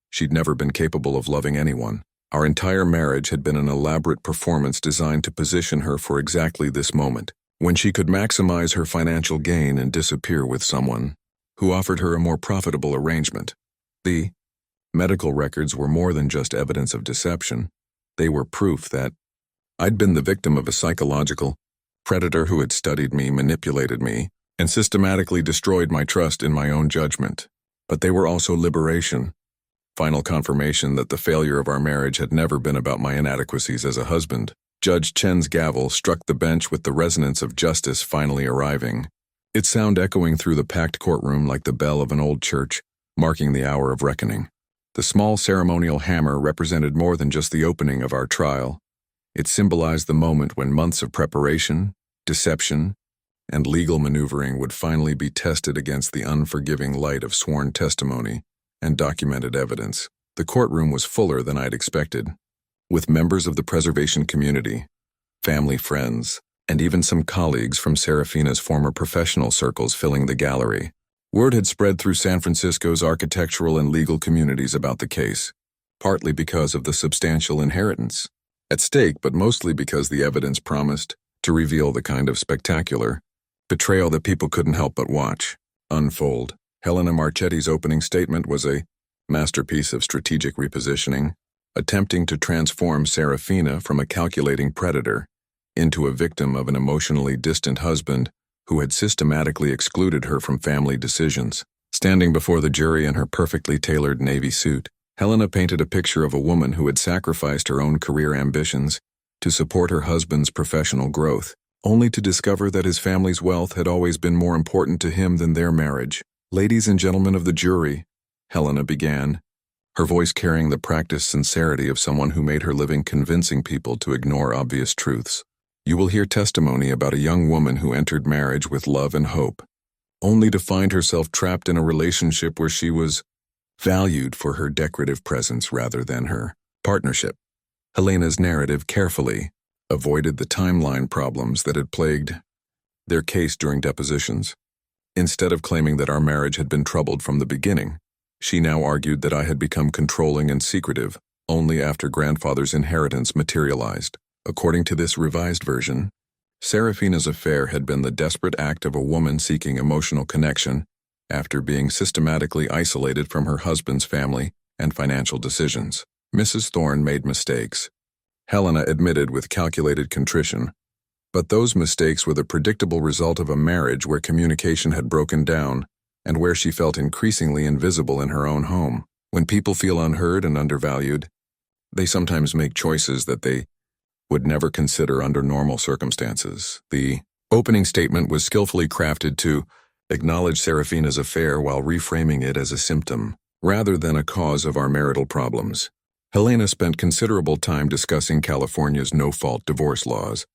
She'd never been capable of loving anyone. Our entire marriage had been an elaborate performance designed to position her for exactly this moment, when she could maximize her financial gain and disappear with someone who offered her a more profitable arrangement. The medical records were more than just evidence of deception. They were proof that I'd been the victim of a psychological predator who had studied me, manipulated me, and systematically destroyed my trust in my own judgment. But they were also liberation, final confirmation that the failure of our marriage had never been about my inadequacies as a husband. Judge Chen's gavel struck the bench with the resonance of justice finally arriving, its sound echoing through the packed courtroom like the bell of an old church, marking the hour of reckoning. The small ceremonial hammer represented more than just the opening of our trial. It symbolized the moment when months of preparation, deception, and legal maneuvering would finally be tested against the unforgiving light of sworn testimony and documented evidence. The courtroom was fuller than I'd expected, with members of the preservation community, family, friends, and even some colleagues from Seraphina's former professional circles filling the gallery. Word had spread through San Francisco's architectural and legal communities about the case, partly because of the substantial inheritance at stake, but mostly because the evidence promised to reveal the kind of spectacular betrayal that people couldn't help but watch unfold. Helena Marchetti's opening statement was a masterpiece of strategic repositioning, attempting to transform Seraphina from a calculating predator into a victim of an emotionally distant husband who had systematically excluded her from family decisions. Standing before the jury in her perfectly tailored navy suit, Helena painted a picture of a woman who had sacrificed her own career ambitions to support her husband's professional growth, only to discover that his family's wealth had always been more important to him than their marriage. "Ladies and gentlemen of the jury," Helena began, her voice carrying the practiced sincerity of someone who made her living convincing people to ignore obvious truths. "You will hear testimony about a young woman who entered marriage with love and hope, only to find herself trapped in a relationship where she was valued for her decorative presence rather than her partnership. Helena's narrative carefully avoided the timeline problems that had plagued their case during depositions. Instead of claiming that our marriage had been troubled from the beginning, she now argued that I had become controlling and secretive only after grandfather's inheritance materialized. According to this revised version, Seraphina's affair had been the desperate act of a woman seeking emotional connection after being systematically isolated from her husband's family and financial decisions. Mrs. Thorne made mistakes, Helena admitted with calculated contrition, but those mistakes were the predictable result of a marriage where communication had broken down and where she felt increasingly invisible in her own home. When people feel unheard and undervalued, they sometimes make choices that they would never consider under normal circumstances. The opening statement was skillfully crafted to acknowledge Seraphina's affair while reframing it as a symptom, rather than a cause of our marital problems. Helena spent considerable time discussing California's no-fault divorce laws,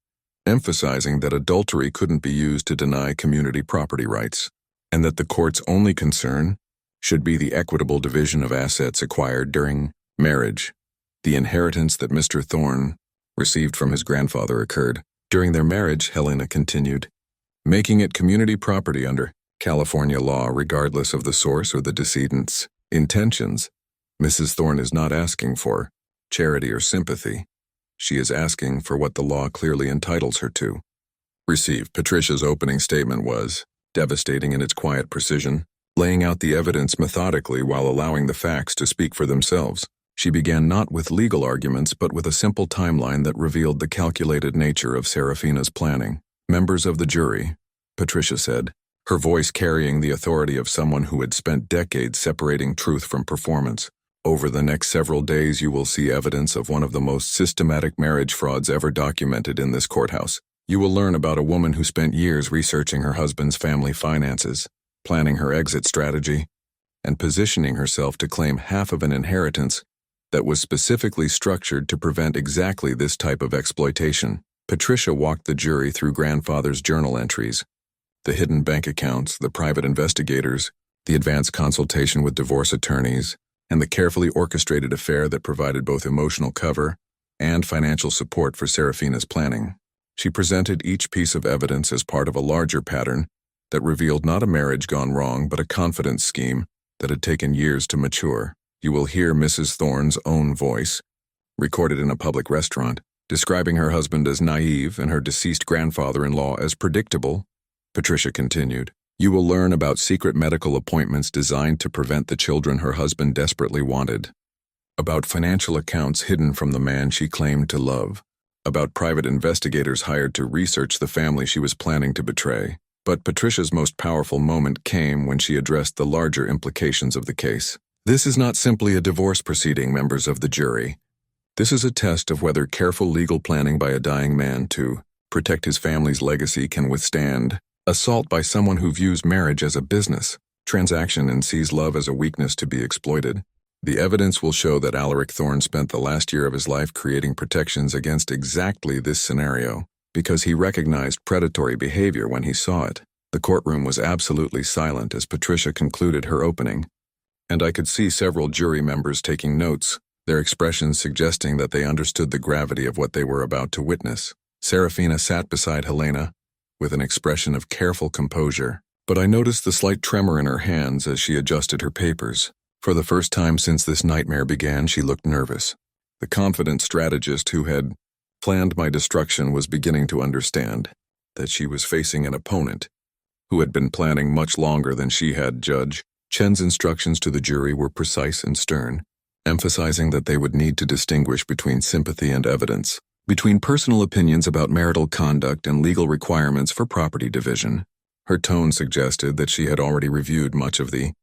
emphasizing that adultery couldn't be used to deny community property rights, and that the court's only concern should be the equitable division of assets acquired during marriage. The inheritance that Mr. Thorne received from his grandfather occurred during their marriage, Helena continued, making it community property under California law regardless of the source or the decedent's intentions. Mrs. Thorne is not asking for charity or sympathy. She is asking for what the law clearly entitles her to. Receive. Patricia's opening statement was devastating in its quiet precision, laying out the evidence methodically while allowing the facts to speak for themselves. She began not with legal arguments but with a simple timeline that revealed the calculated nature of Seraphina's planning. Members of the jury, Patricia said, her voice carrying the authority of someone who had spent decades separating truth from performance. Over the next several days you will see evidence of one of the most systematic marriage frauds ever documented in this courthouse. You will learn about a woman who spent years researching her husband's family finances, planning her exit strategy, and positioning herself to claim half of an inheritance that was specifically structured to prevent exactly this type of exploitation. Patricia walked the jury through grandfather's journal entries, the hidden bank accounts, the private investigators, the advanced consultation with divorce attorneys, and the carefully orchestrated affair that provided both emotional cover and financial support for Seraphina's planning. She presented each piece of evidence as part of a larger pattern that revealed not a marriage gone wrong but a confidence scheme that had taken years to mature. You will hear Mrs. Thorne's own voice, recorded in a public restaurant, describing her husband as naive and her deceased grandfather-in-law as predictable. Patricia continued, you will learn about secret medical appointments designed to prevent the children her husband desperately wanted, about financial accounts hidden from the man she claimed to love, about private investigators hired to research the family she was planning to betray. But Patricia's most powerful moment came when she addressed the larger implications of the case. This is not simply a divorce proceeding, members of the jury. This is a test of whether careful legal planning by a dying man to protect his family's legacy can withstand assault by someone who views marriage as a business transaction and sees love as a weakness to be exploited. The evidence will show that Alaric Thorne spent the last year of his life creating protections against exactly this scenario, because he recognized predatory behavior when he saw it. The courtroom was absolutely silent as Patricia concluded her opening, and I could see several jury members taking notes, their expressions suggesting that they understood the gravity of what they were about to witness. Seraphina sat beside Helena with an expression of careful composure, but I noticed the slight tremor in her hands as she adjusted her papers. For the first time since this nightmare began, she looked nervous. The confident strategist who had planned my destruction was beginning to understand that she was facing an opponent who had been planning much longer than she had. Judge Chen's instructions to the jury were precise and stern, emphasizing that they would need to distinguish between sympathy and evidence, between personal opinions about marital conduct and legal requirements for property division. Her tone suggested that she had already reviewed much of the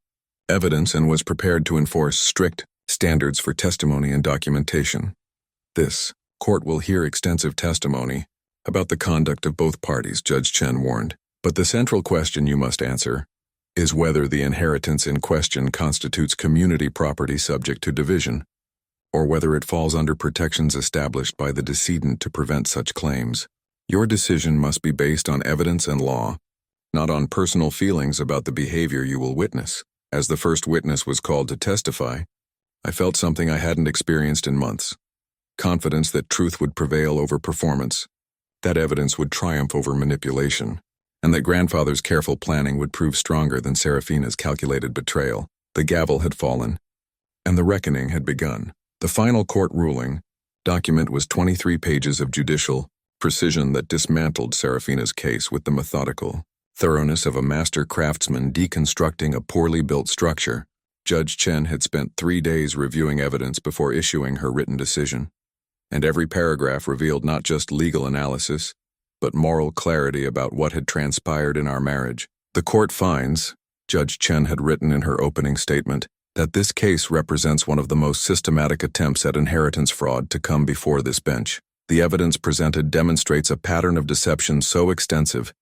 evidence and was prepared to enforce strict standards for testimony and documentation. This court will hear extensive testimony about the conduct of both parties, Judge Chen warned, but the central question you must answer is whether the inheritance in question constitutes community property subject to division, or whether it falls under protections established by the decedent to prevent such claims. Your decision must be based on evidence and law, not on personal feelings about the behavior you will witness. As the first witness was called to testify, I felt something I hadn't experienced in months. Confidence that truth would prevail over performance, that evidence would triumph over manipulation, and that grandfather's careful planning would prove stronger than Seraphina's calculated betrayal. The gavel had fallen, and the reckoning had begun. The final court ruling document was 23 pages of judicial precision that dismantled Seraphina's case with the methodical thoroughness of a master craftsman deconstructing a poorly built structure. Judge Chen had spent 3 days reviewing evidence before issuing her written decision, and every paragraph revealed not just legal analysis, but moral clarity about what had transpired in our marriage. The court finds, Judge Chen had written in her opening statement, that this case represents one of the most systematic attempts at inheritance fraud to come before this bench. The evidence presented demonstrates a pattern of deception so extensive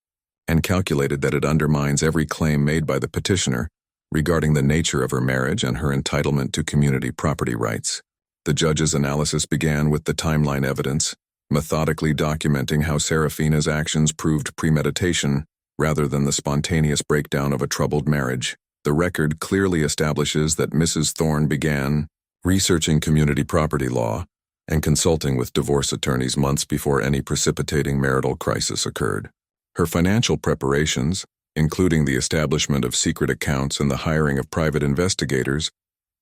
and calculated that it undermines every claim made by the petitioner regarding the nature of her marriage and her entitlement to community property rights. The judge's analysis began with the timeline evidence, methodically documenting how Seraphina's actions proved premeditation rather than the spontaneous breakdown of a troubled marriage. The record clearly establishes that Mrs. Thorne began researching community property law and consulting with divorce attorneys months before any precipitating marital crisis occurred. Her financial preparations, including the establishment of secret accounts and the hiring of private investigators,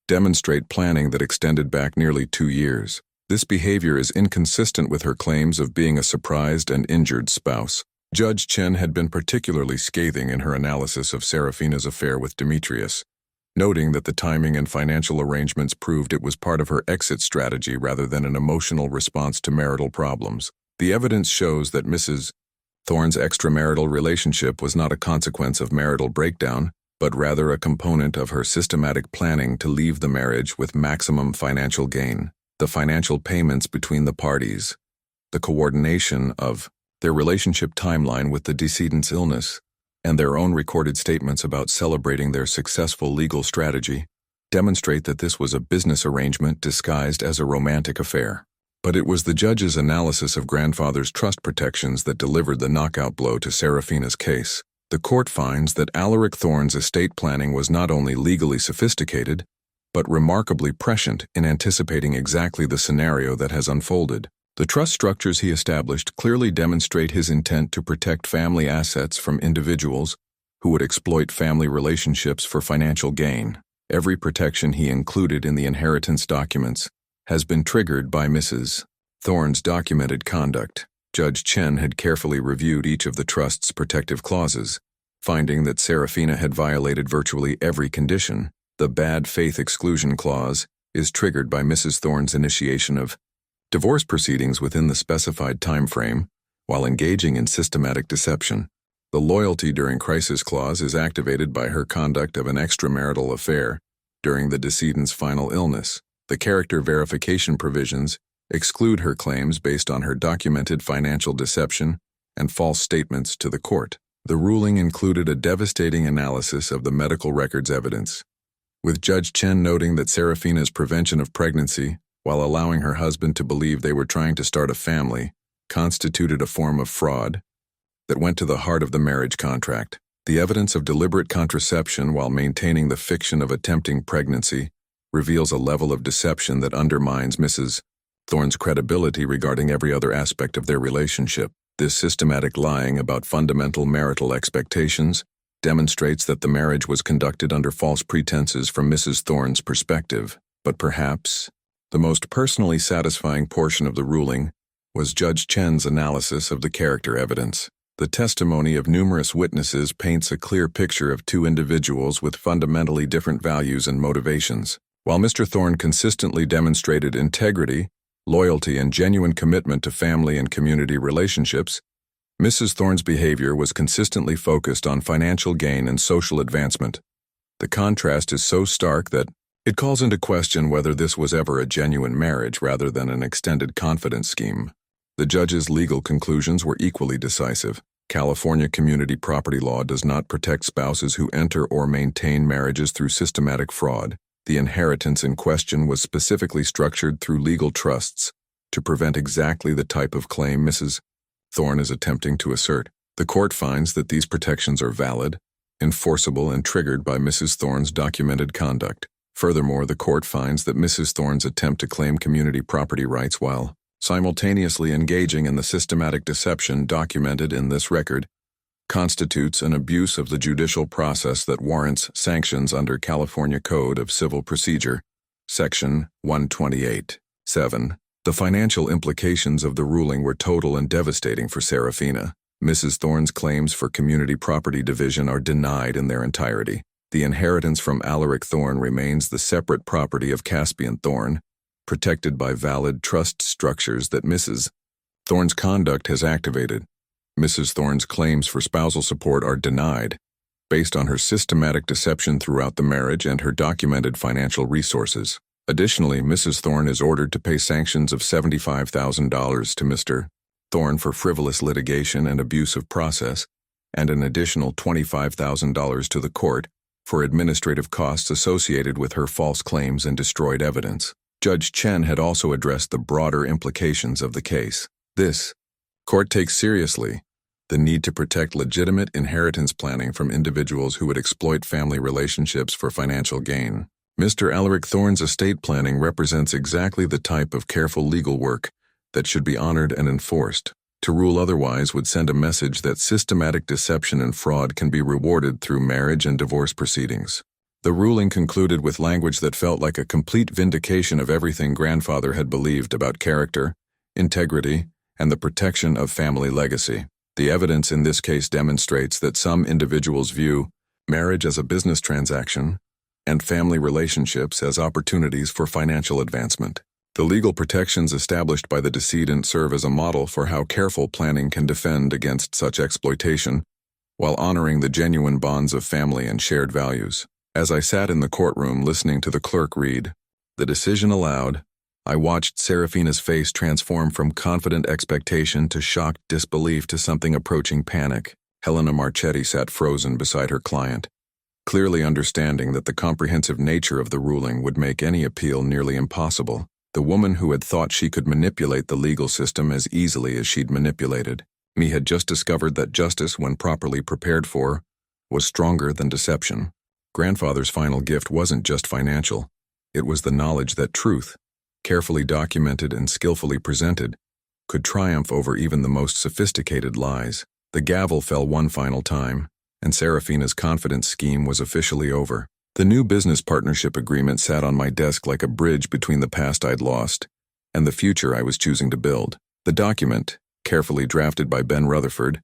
demonstrate planning that extended back nearly 2 years. This behavior is inconsistent with her claims of being a surprised and injured spouse. Judge Chen had been particularly scathing in her analysis of Seraphina's affair with Demetrius, noting that the timing and financial arrangements proved it was part of her exit strategy rather than an emotional response to marital problems. The evidence shows that Mrs. Thorne's extramarital relationship was not a consequence of marital breakdown, but rather a component of her systematic planning to leave the marriage with maximum financial gain. The financial payments between the parties, the coordination of their relationship timeline with the decedent's illness, and their own recorded statements about celebrating their successful legal strategy demonstrate that this was a business arrangement disguised as a romantic affair. But it was the judge's analysis of grandfather's trust protections that delivered the knockout blow to Seraphina's case. The court finds that Alaric Thorne's estate planning was not only legally sophisticated, but remarkably prescient in anticipating exactly the scenario that has unfolded. The trust structures he established clearly demonstrate his intent to protect family assets from individuals who would exploit family relationships for financial gain. Every protection he included in the inheritance documents has been triggered by Mrs. Thorne's documented conduct. Judge Chen had carefully reviewed each of the trust's protective clauses, finding that Seraphina had violated virtually every condition. The bad faith exclusion clause is triggered by Mrs. Thorne's initiation of divorce proceedings within the specified time frame while engaging in systematic deception. The loyalty during crisis clause is activated by her conduct of an extramarital affair during the decedent's final illness. The character verification provisions exclude her claims based on her documented financial deception and false statements to the court. The ruling included a devastating analysis of the medical records evidence, with Judge Chen noting that Seraphina's prevention of pregnancy, while allowing her husband to believe they were trying to start a family, constituted a form of fraud that went to the heart of the marriage contract. The evidence of deliberate contraception while maintaining the fiction of attempting pregnancy reveals a level of deception that undermines Mrs. Thorne's credibility regarding every other aspect of their relationship. This systematic lying about fundamental marital expectations demonstrates that the marriage was conducted under false pretenses from Mrs. Thorne's perspective. But perhaps the most personally satisfying portion of the ruling was Judge Chen's analysis of the character evidence. The testimony of numerous witnesses paints a clear picture of two individuals with fundamentally different values and motivations. While Mr. Thorne consistently demonstrated integrity, loyalty, and genuine commitment to family and community relationships, Mrs. Thorne's behavior was consistently focused on financial gain and social advancement. The contrast is so stark that it calls into question whether this was ever a genuine marriage rather than an extended confidence scheme. The judge's legal conclusions were equally decisive. California community property law does not protect spouses who enter or maintain marriages through systematic fraud. The inheritance in question was specifically structured through legal trusts to prevent exactly the type of claim Mrs. Thorne is attempting to assert. The court finds that these protections are valid, enforceable and triggered by Mrs. Thorne's documented conduct. Furthermore, the court finds that Mrs. Thorne's attempt to claim community property rights while simultaneously engaging in the systematic deception documented in this record constitutes an abuse of the judicial process that warrants sanctions under California Code of Civil Procedure, Section 128. 7. The financial implications of the ruling were total and devastating for Seraphina. Mrs. Thorne's claims for community property division are denied in their entirety. The inheritance from Alaric Thorne remains the separate property of Caspian Thorne, protected by valid trust structures that Mrs. Thorne's conduct has activated. Mrs. Thorne's claims for spousal support are denied, based on her systematic deception throughout the marriage and her documented financial resources. Additionally, Mrs. Thorne is ordered to pay sanctions of $75,000 to Mr. Thorne for frivolous litigation and abuse of process, and an additional $25,000 to the court for administrative costs associated with her false claims and destroyed evidence. Judge Chen had also addressed the broader implications of the case. This court takes seriously the need to protect legitimate inheritance planning from individuals who would exploit family relationships for financial gain. Mr. Alaric Thorne's estate planning represents exactly the type of careful legal work that should be honored and enforced. To rule otherwise would send a message that systematic deception and fraud can be rewarded through marriage and divorce proceedings. The ruling concluded with language that felt like a complete vindication of everything grandfather had believed about character, integrity, and the protection of family legacy. The evidence in this case demonstrates that some individuals view marriage as a business transaction and family relationships as opportunities for financial advancement. The legal protections established by the decedent serve as a model for how careful planning can defend against such exploitation while honoring the genuine bonds of family and shared values. As I sat in the courtroom listening to the clerk read the decision aloud, I watched Seraphina's face transform from confident expectation to shocked disbelief to something approaching panic. Helena Marchetti sat frozen beside her client, clearly understanding that the comprehensive nature of the ruling would make any appeal nearly impossible. The woman who had thought she could manipulate the legal system as easily as she'd manipulated me had just discovered that justice, when properly prepared for, was stronger than deception. Grandfather's final gift wasn't just financial. It was the knowledge that truth, carefully documented and skillfully presented, could triumph over even the most sophisticated lies. The gavel fell one final time, and Seraphina's confidence scheme was officially over. The new business partnership agreement sat on my desk like a bridge between the past I'd lost and the future I was choosing to build. The document, carefully drafted by Ben Rutherford,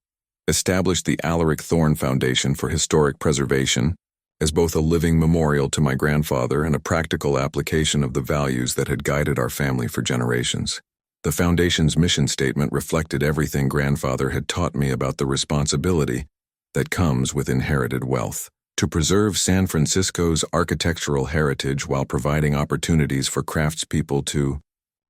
established the Alaric Thorne Foundation for Historic Preservation as both a living memorial to my grandfather and a practical application of the values that had guided our family for generations. The foundation's mission statement reflected everything grandfather had taught me about the responsibility that comes with inherited wealth: to preserve San Francisco's architectural heritage while providing opportunities for craftspeople to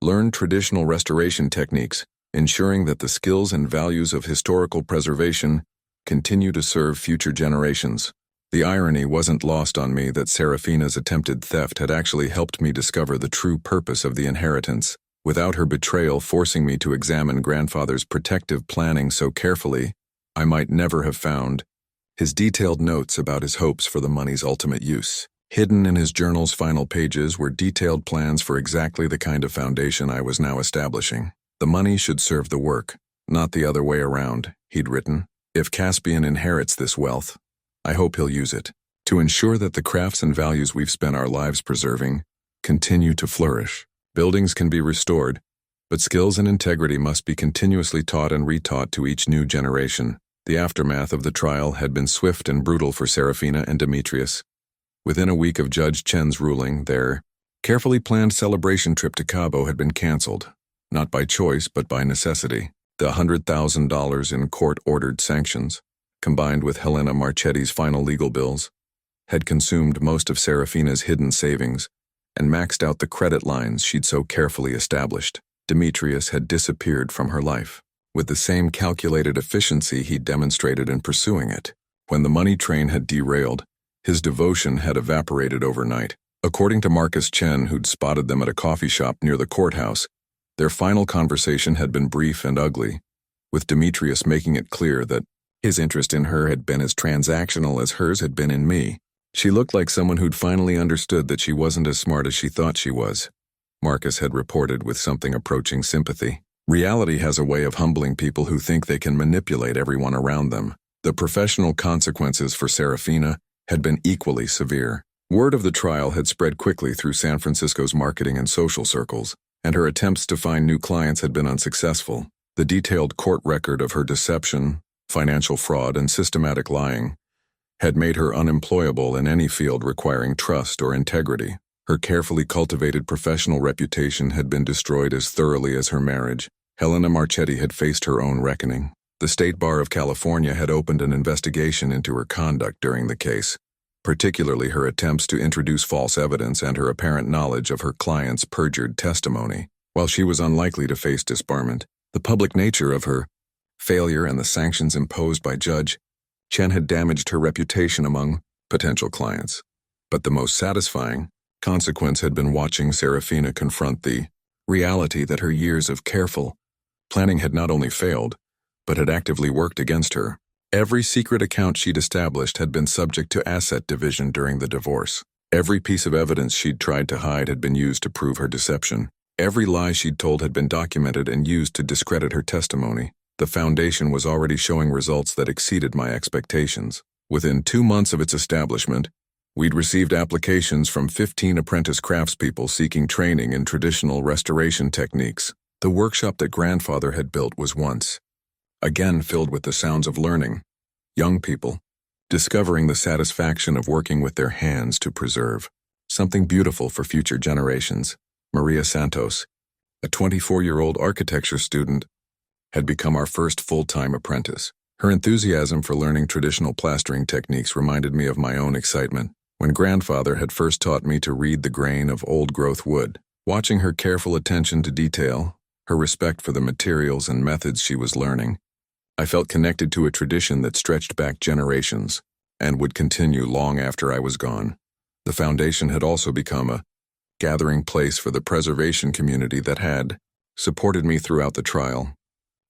learn traditional restoration techniques, ensuring that the skills and values of historical preservation continue to serve future generations. The irony wasn't lost on me that Seraphina's attempted theft had actually helped me discover the true purpose of the inheritance. Without her betrayal forcing me to examine grandfather's protective planning so carefully, I might never have found his detailed notes about his hopes for the money's ultimate use. Hidden in his journal's final pages were detailed plans for exactly the kind of foundation I was now establishing. The money should serve the work, not the other way around, he'd written. If Caspian inherits this wealth, I hope he'll use it to ensure that the crafts and values we've spent our lives preserving continue to flourish. Buildings can be restored, but skills and integrity must be continuously taught and retaught to each new generation. The aftermath of the trial had been swift and brutal for Seraphina and Demetrius. Within a week of Judge Chen's ruling, their carefully planned celebration trip to Cabo had been canceled, not by choice but by necessity. The $100,000 in court-ordered sanctions, combined with Helena Marchetti's final legal bills, had consumed most of Seraphina's hidden savings and maxed out the credit lines she'd so carefully established. Demetrius had disappeared from her life, with the same calculated efficiency he'd demonstrated in pursuing it. When the money train had derailed, his devotion had evaporated overnight. According to Marcus Chen, who'd spotted them at a coffee shop near the courthouse, their final conversation had been brief and ugly, with Demetrius making it clear that His interest in her had been as transactional as hers had been in me. She looked like someone who'd finally understood that she wasn't as smart as she thought she was, Marcus had reported with something approaching sympathy. Reality has a way of humbling people who think they can manipulate everyone around them. The professional consequences for Seraphina had been equally severe. Word of the trial had spread quickly through San Francisco's marketing and social circles, and her attempts to find new clients had been unsuccessful. The detailed court record of her deception, financial fraud, and systematic lying had made her unemployable in any field requiring trust or integrity. Her carefully cultivated professional reputation had been destroyed as thoroughly as her marriage. Helena Marchetti had faced her own reckoning. The State Bar of California had opened an investigation into her conduct during the case, particularly her attempts to introduce false evidence and her apparent knowledge of her client's perjured testimony. While she was unlikely to face disbarment, the public nature of her failure and the sanctions imposed by Judge Chen had damaged her reputation among potential clients. But the most satisfying consequence had been watching Seraphina confront the reality that her years of careful planning had not only failed, but had actively worked against her. Every secret account she'd established had been subject to asset division during the divorce. Every piece of evidence she'd tried to hide had been used to prove her deception. Every lie she'd told had been documented and used to discredit her testimony. The foundation was already showing results that exceeded my expectations. Within 2 months of its establishment, we'd received applications from 15 apprentice craftspeople seeking training in traditional restoration techniques. The workshop that grandfather had built was once again filled with the sounds of learning. Young people, discovering the satisfaction of working with their hands to preserve something beautiful for future generations. Maria Santos, a 24-year-old architecture student, had become our first full-time apprentice. Her enthusiasm for learning traditional plastering techniques reminded me of my own excitement when grandfather had first taught me to read the grain of old-growth wood. Watching her careful attention to detail, her respect for the materials and methods she was learning, I felt connected to a tradition that stretched back generations and would continue long after I was gone. The foundation had also become a gathering place for the preservation community that had supported me throughout the trial.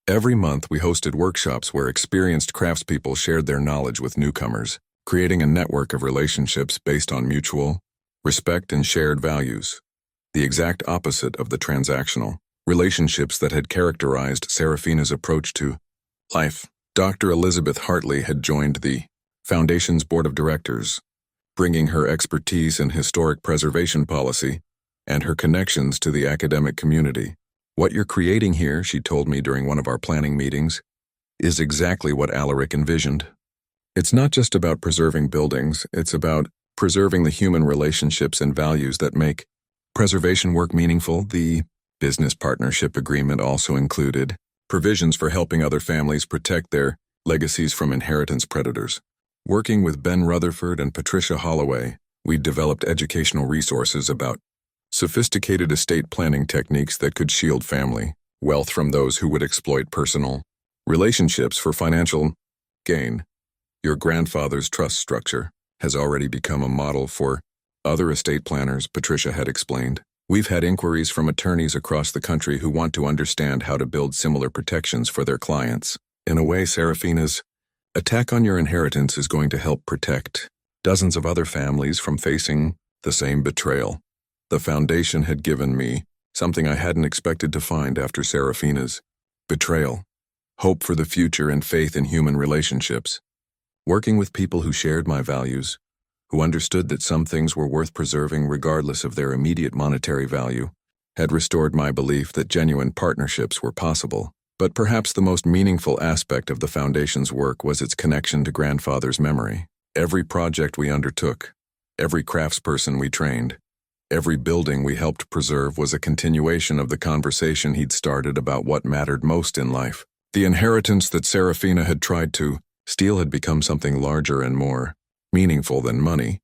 Every month we hosted workshops where experienced craftspeople shared their knowledge with newcomers, creating a network of relationships based on mutual respect and shared values. The exact opposite of the transactional relationships that had characterized Seraphina's approach to life. Dr. Elizabeth Hartley had joined the Foundation's board of directors, bringing her expertise in historic preservation policy and her connections to the academic community. What you're creating here, she told me during one of our planning meetings, is exactly what Alaric envisioned. It's not just about preserving buildings, it's about preserving the human relationships and values that make preservation work meaningful. The business partnership agreement also included provisions for helping other families protect their legacies from inheritance predators. Working with Ben Rutherford and Patricia Holloway, we developed educational resources about sophisticated estate planning techniques that could shield family wealth from those who would exploit personal relationships for financial gain. Your grandfather's trust structure has already become a model for other estate planners, Patricia had explained. We've had inquiries from attorneys across the country who want to understand how to build similar protections for their clients. In a way, Seraphina's attack on your inheritance is going to help protect dozens of other families from facing the same betrayal. The foundation had given me something I hadn't expected to find after Seraphina's betrayal: hope for the future and faith in human relationships. Working with people who shared my values, who understood that some things were worth preserving regardless of their immediate monetary value, had restored my belief that genuine partnerships were possible. But perhaps the most meaningful aspect of the Foundation's work was its connection to grandfather's memory. Every project we undertook, every craftsperson we trained, every building we helped preserve was a continuation of the conversation he'd started about what mattered most in life. The inheritance that Seraphina had tried to steal had become something larger and more meaningful than money.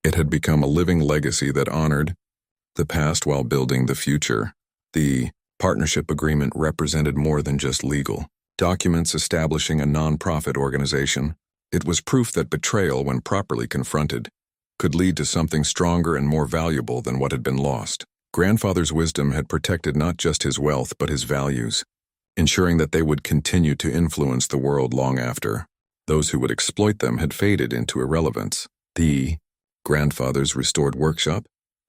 It had become a living legacy that honored the past while building the future. The partnership agreement represented more than just legal documents establishing a non-profit organization. It was proof that betrayal, when properly confronted, could lead to something stronger and more valuable than what had been lost. Grandfather's wisdom had protected not just his wealth but his values, ensuring that they would continue to influence the world long after Those who would exploit them had faded into irrelevance. The grandfather's restored workshop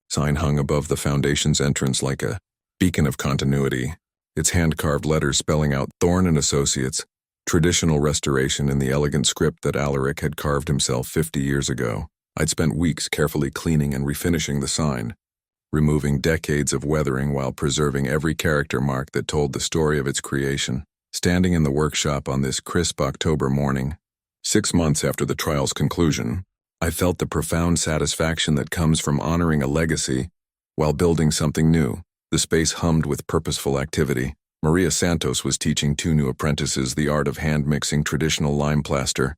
sign hung above the foundation's entrance like a beacon of continuity, its hand-carved letters spelling out Thorne and Associates, traditional restoration in the elegant script that Alaric had carved himself 50 years ago. I'd spent weeks carefully cleaning and refinishing the sign, removing decades of weathering while preserving every character mark that told the story of its creation. Standing in the workshop on this crisp October morning, 6 months after the trial's conclusion, I felt the profound satisfaction that comes from honoring a legacy while building something new. The space hummed with purposeful activity. Maria Santos was teaching 2 new apprentices the art of hand-mixing traditional lime plaster,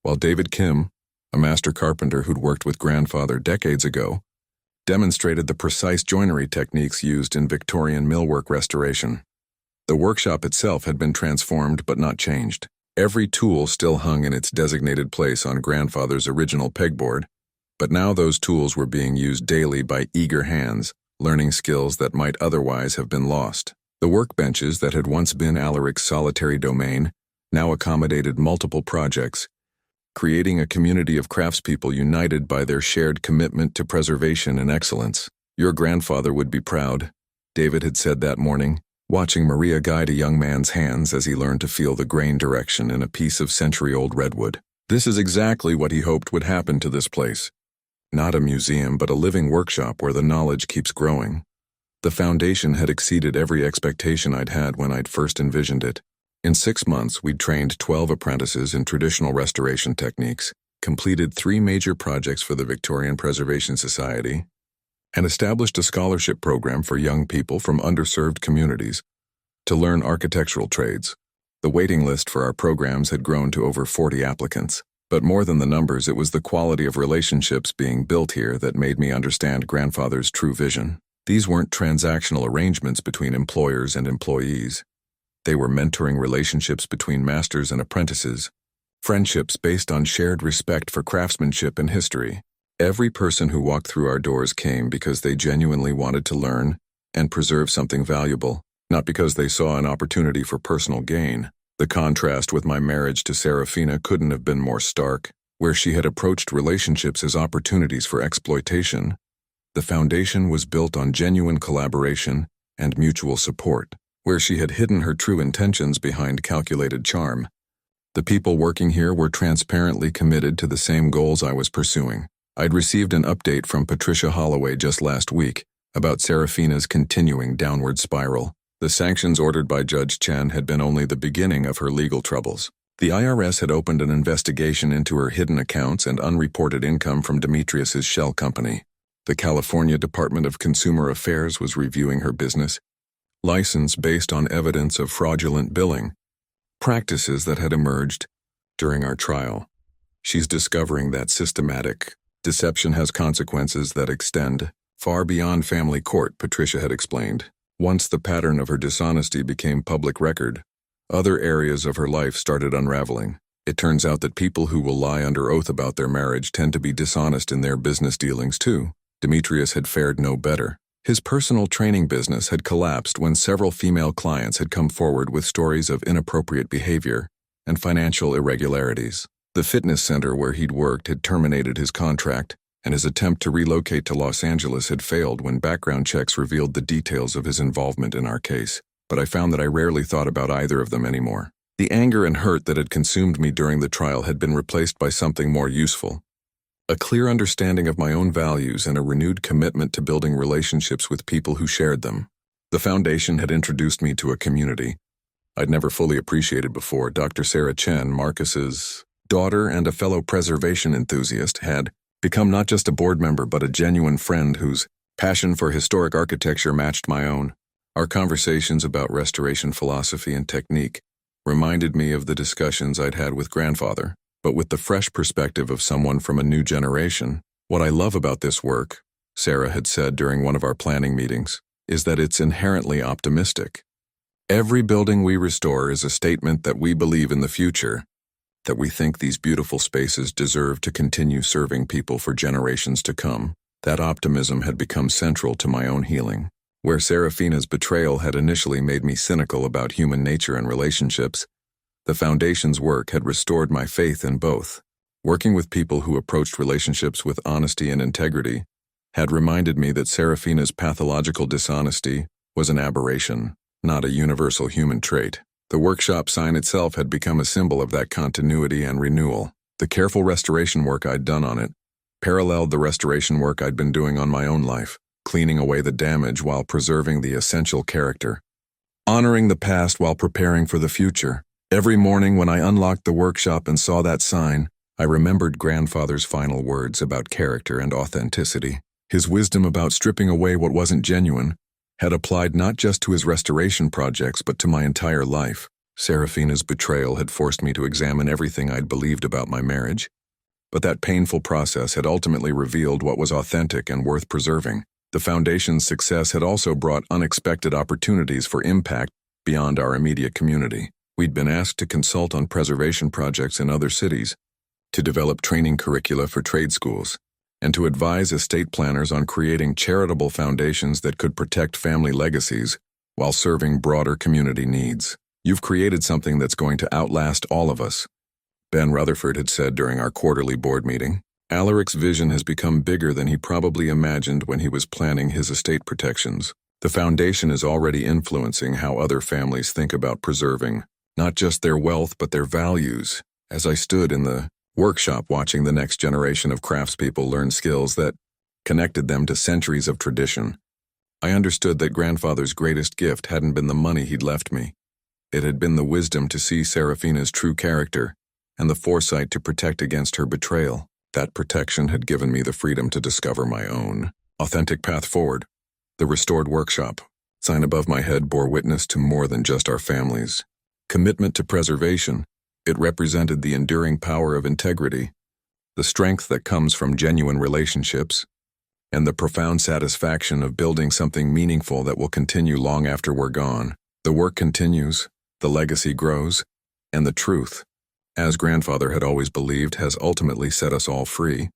while David Kim, a master carpenter who'd worked with grandfather decades ago, demonstrated the precise joinery techniques used in Victorian millwork restoration. The workshop itself had been transformed but not changed. Every tool still hung in its designated place on grandfather's original pegboard, but now those tools were being used daily by eager hands, learning skills that might otherwise have been lost. The workbenches that had once been Alaric's solitary domain now accommodated multiple projects, creating a community of craftspeople united by their shared commitment to preservation and excellence. Your grandfather would be proud, David had said that morning, watching Maria guide a young man's hands as he learned to feel the grain direction in a piece of century-old redwood. This is exactly what he hoped would happen to this place. Not a museum, but a living workshop where the knowledge keeps growing. The foundation had exceeded every expectation I'd had when I'd first envisioned it. In 6 months, we'd trained 12 apprentices in traditional restoration techniques, completed 3 major projects for the Victorian Preservation Society, and established a scholarship program for young people from underserved communities to learn architectural trades. The waiting list for our programs had grown to over 40 applicants. But more than the numbers, it was the quality of relationships being built here that made me understand grandfather's true vision. These weren't transactional arrangements between employers and employees. They were mentoring relationships between masters and apprentices, friendships based on shared respect for craftsmanship and history. Every person who walked through our doors came because they genuinely wanted to learn and preserve something valuable, not because they saw an opportunity for personal gain. The contrast with my marriage to Seraphina couldn't have been more stark. Where she had approached relationships as opportunities for exploitation, the foundation was built on genuine collaboration and mutual support. Where she had hidden her true intentions behind calculated charm, the people working here were transparently committed to the same goals I was pursuing. I'd received an update from Patricia Holloway just last week about Seraphina's continuing downward spiral. The sanctions ordered by Judge Chen had been only the beginning of her legal troubles. The IRS had opened an investigation into her hidden accounts and unreported income from Demetrius's shell company. The California Department of Consumer Affairs was reviewing her business license based on evidence of fraudulent billing practices that had emerged during our trial. She's discovering that systematic deception has consequences that extend far beyond family court, Patricia had explained. Once the pattern of her dishonesty became public record, other areas of her life started unraveling. It turns out that people who will lie under oath about their marriage tend to be dishonest in their business dealings too. Demetrius had fared no better. His personal training business had collapsed when several female clients had come forward with stories of inappropriate behavior and financial irregularities. The fitness center where he'd worked had terminated his contract, and his attempt to relocate to Los Angeles had failed when background checks revealed the details of his involvement in our case. But I found that I rarely thought about either of them anymore. The anger and hurt that had consumed me during the trial had been replaced by something more useful. A clear understanding of my own values and a renewed commitment to building relationships with people who shared them. The foundation had introduced me to a community I'd never fully appreciated before. Dr. Sarah Chen, Marcus's daughter and a fellow preservation enthusiast, had become not just a board member but a genuine friend whose passion for historic architecture matched my own. Our conversations about restoration philosophy and technique reminded me of the discussions I'd had with grandfather, but with the fresh perspective of someone from a new generation. What I love about this work, Sarah had said during one of our planning meetings, is that it's inherently optimistic. Every building we restore is a statement that we believe in the future, that we think these beautiful spaces deserve to continue serving people for generations to come. That optimism had become central to my own healing. Where Seraphina's betrayal had initially made me cynical about human nature and relationships, The foundation's work had restored my faith in both. Working with people who approached relationships with honesty and integrity had reminded me that Seraphina's pathological dishonesty was an aberration, not a universal human trait. The workshop sign itself had become a symbol of that continuity and renewal. The careful restoration work I'd done on it paralleled the restoration work I'd been doing on my own life, cleaning away the damage while preserving the essential character, honoring the past while preparing for the future. Every morning when I unlocked the workshop and saw that sign, I remembered grandfather's final words about character and authenticity. His wisdom about stripping away what wasn't genuine had applied not just to his restoration projects but to my entire life. Seraphina's betrayal had forced me to examine everything I'd believed about my marriage, but that painful process had ultimately revealed what was authentic and worth preserving. The foundation's success had also brought unexpected opportunities for impact beyond our immediate community. We'd been asked to consult on preservation projects in other cities, to develop training curricula for trade schools, and to advise estate planners on creating charitable foundations that could protect family legacies while serving broader community needs. "You've created something that's going to outlast all of us," Ben Rutherford had said during our quarterly board meeting. Alaric's vision has become bigger than he probably imagined when he was planning his estate protections. The foundation is already influencing how other families think about preserving not just their wealth but their values. As I stood in the workshop watching the next generation of craftspeople learn skills that connected them to centuries of tradition, I understood that grandfather's greatest gift hadn't been the money he'd left me. It had been the wisdom to see Seraphina's true character and the foresight to protect against her betrayal. That protection had given me the freedom to discover my own authentic path forward. The restored workshop sign above my head bore witness to more than just our families' commitment to preservation. It represented the enduring power of integrity, the strength that comes from genuine relationships, and the profound satisfaction of building something meaningful that will continue long after we're gone. The work continues, the legacy grows, and the truth, as grandfather had always believed, has ultimately set us all free.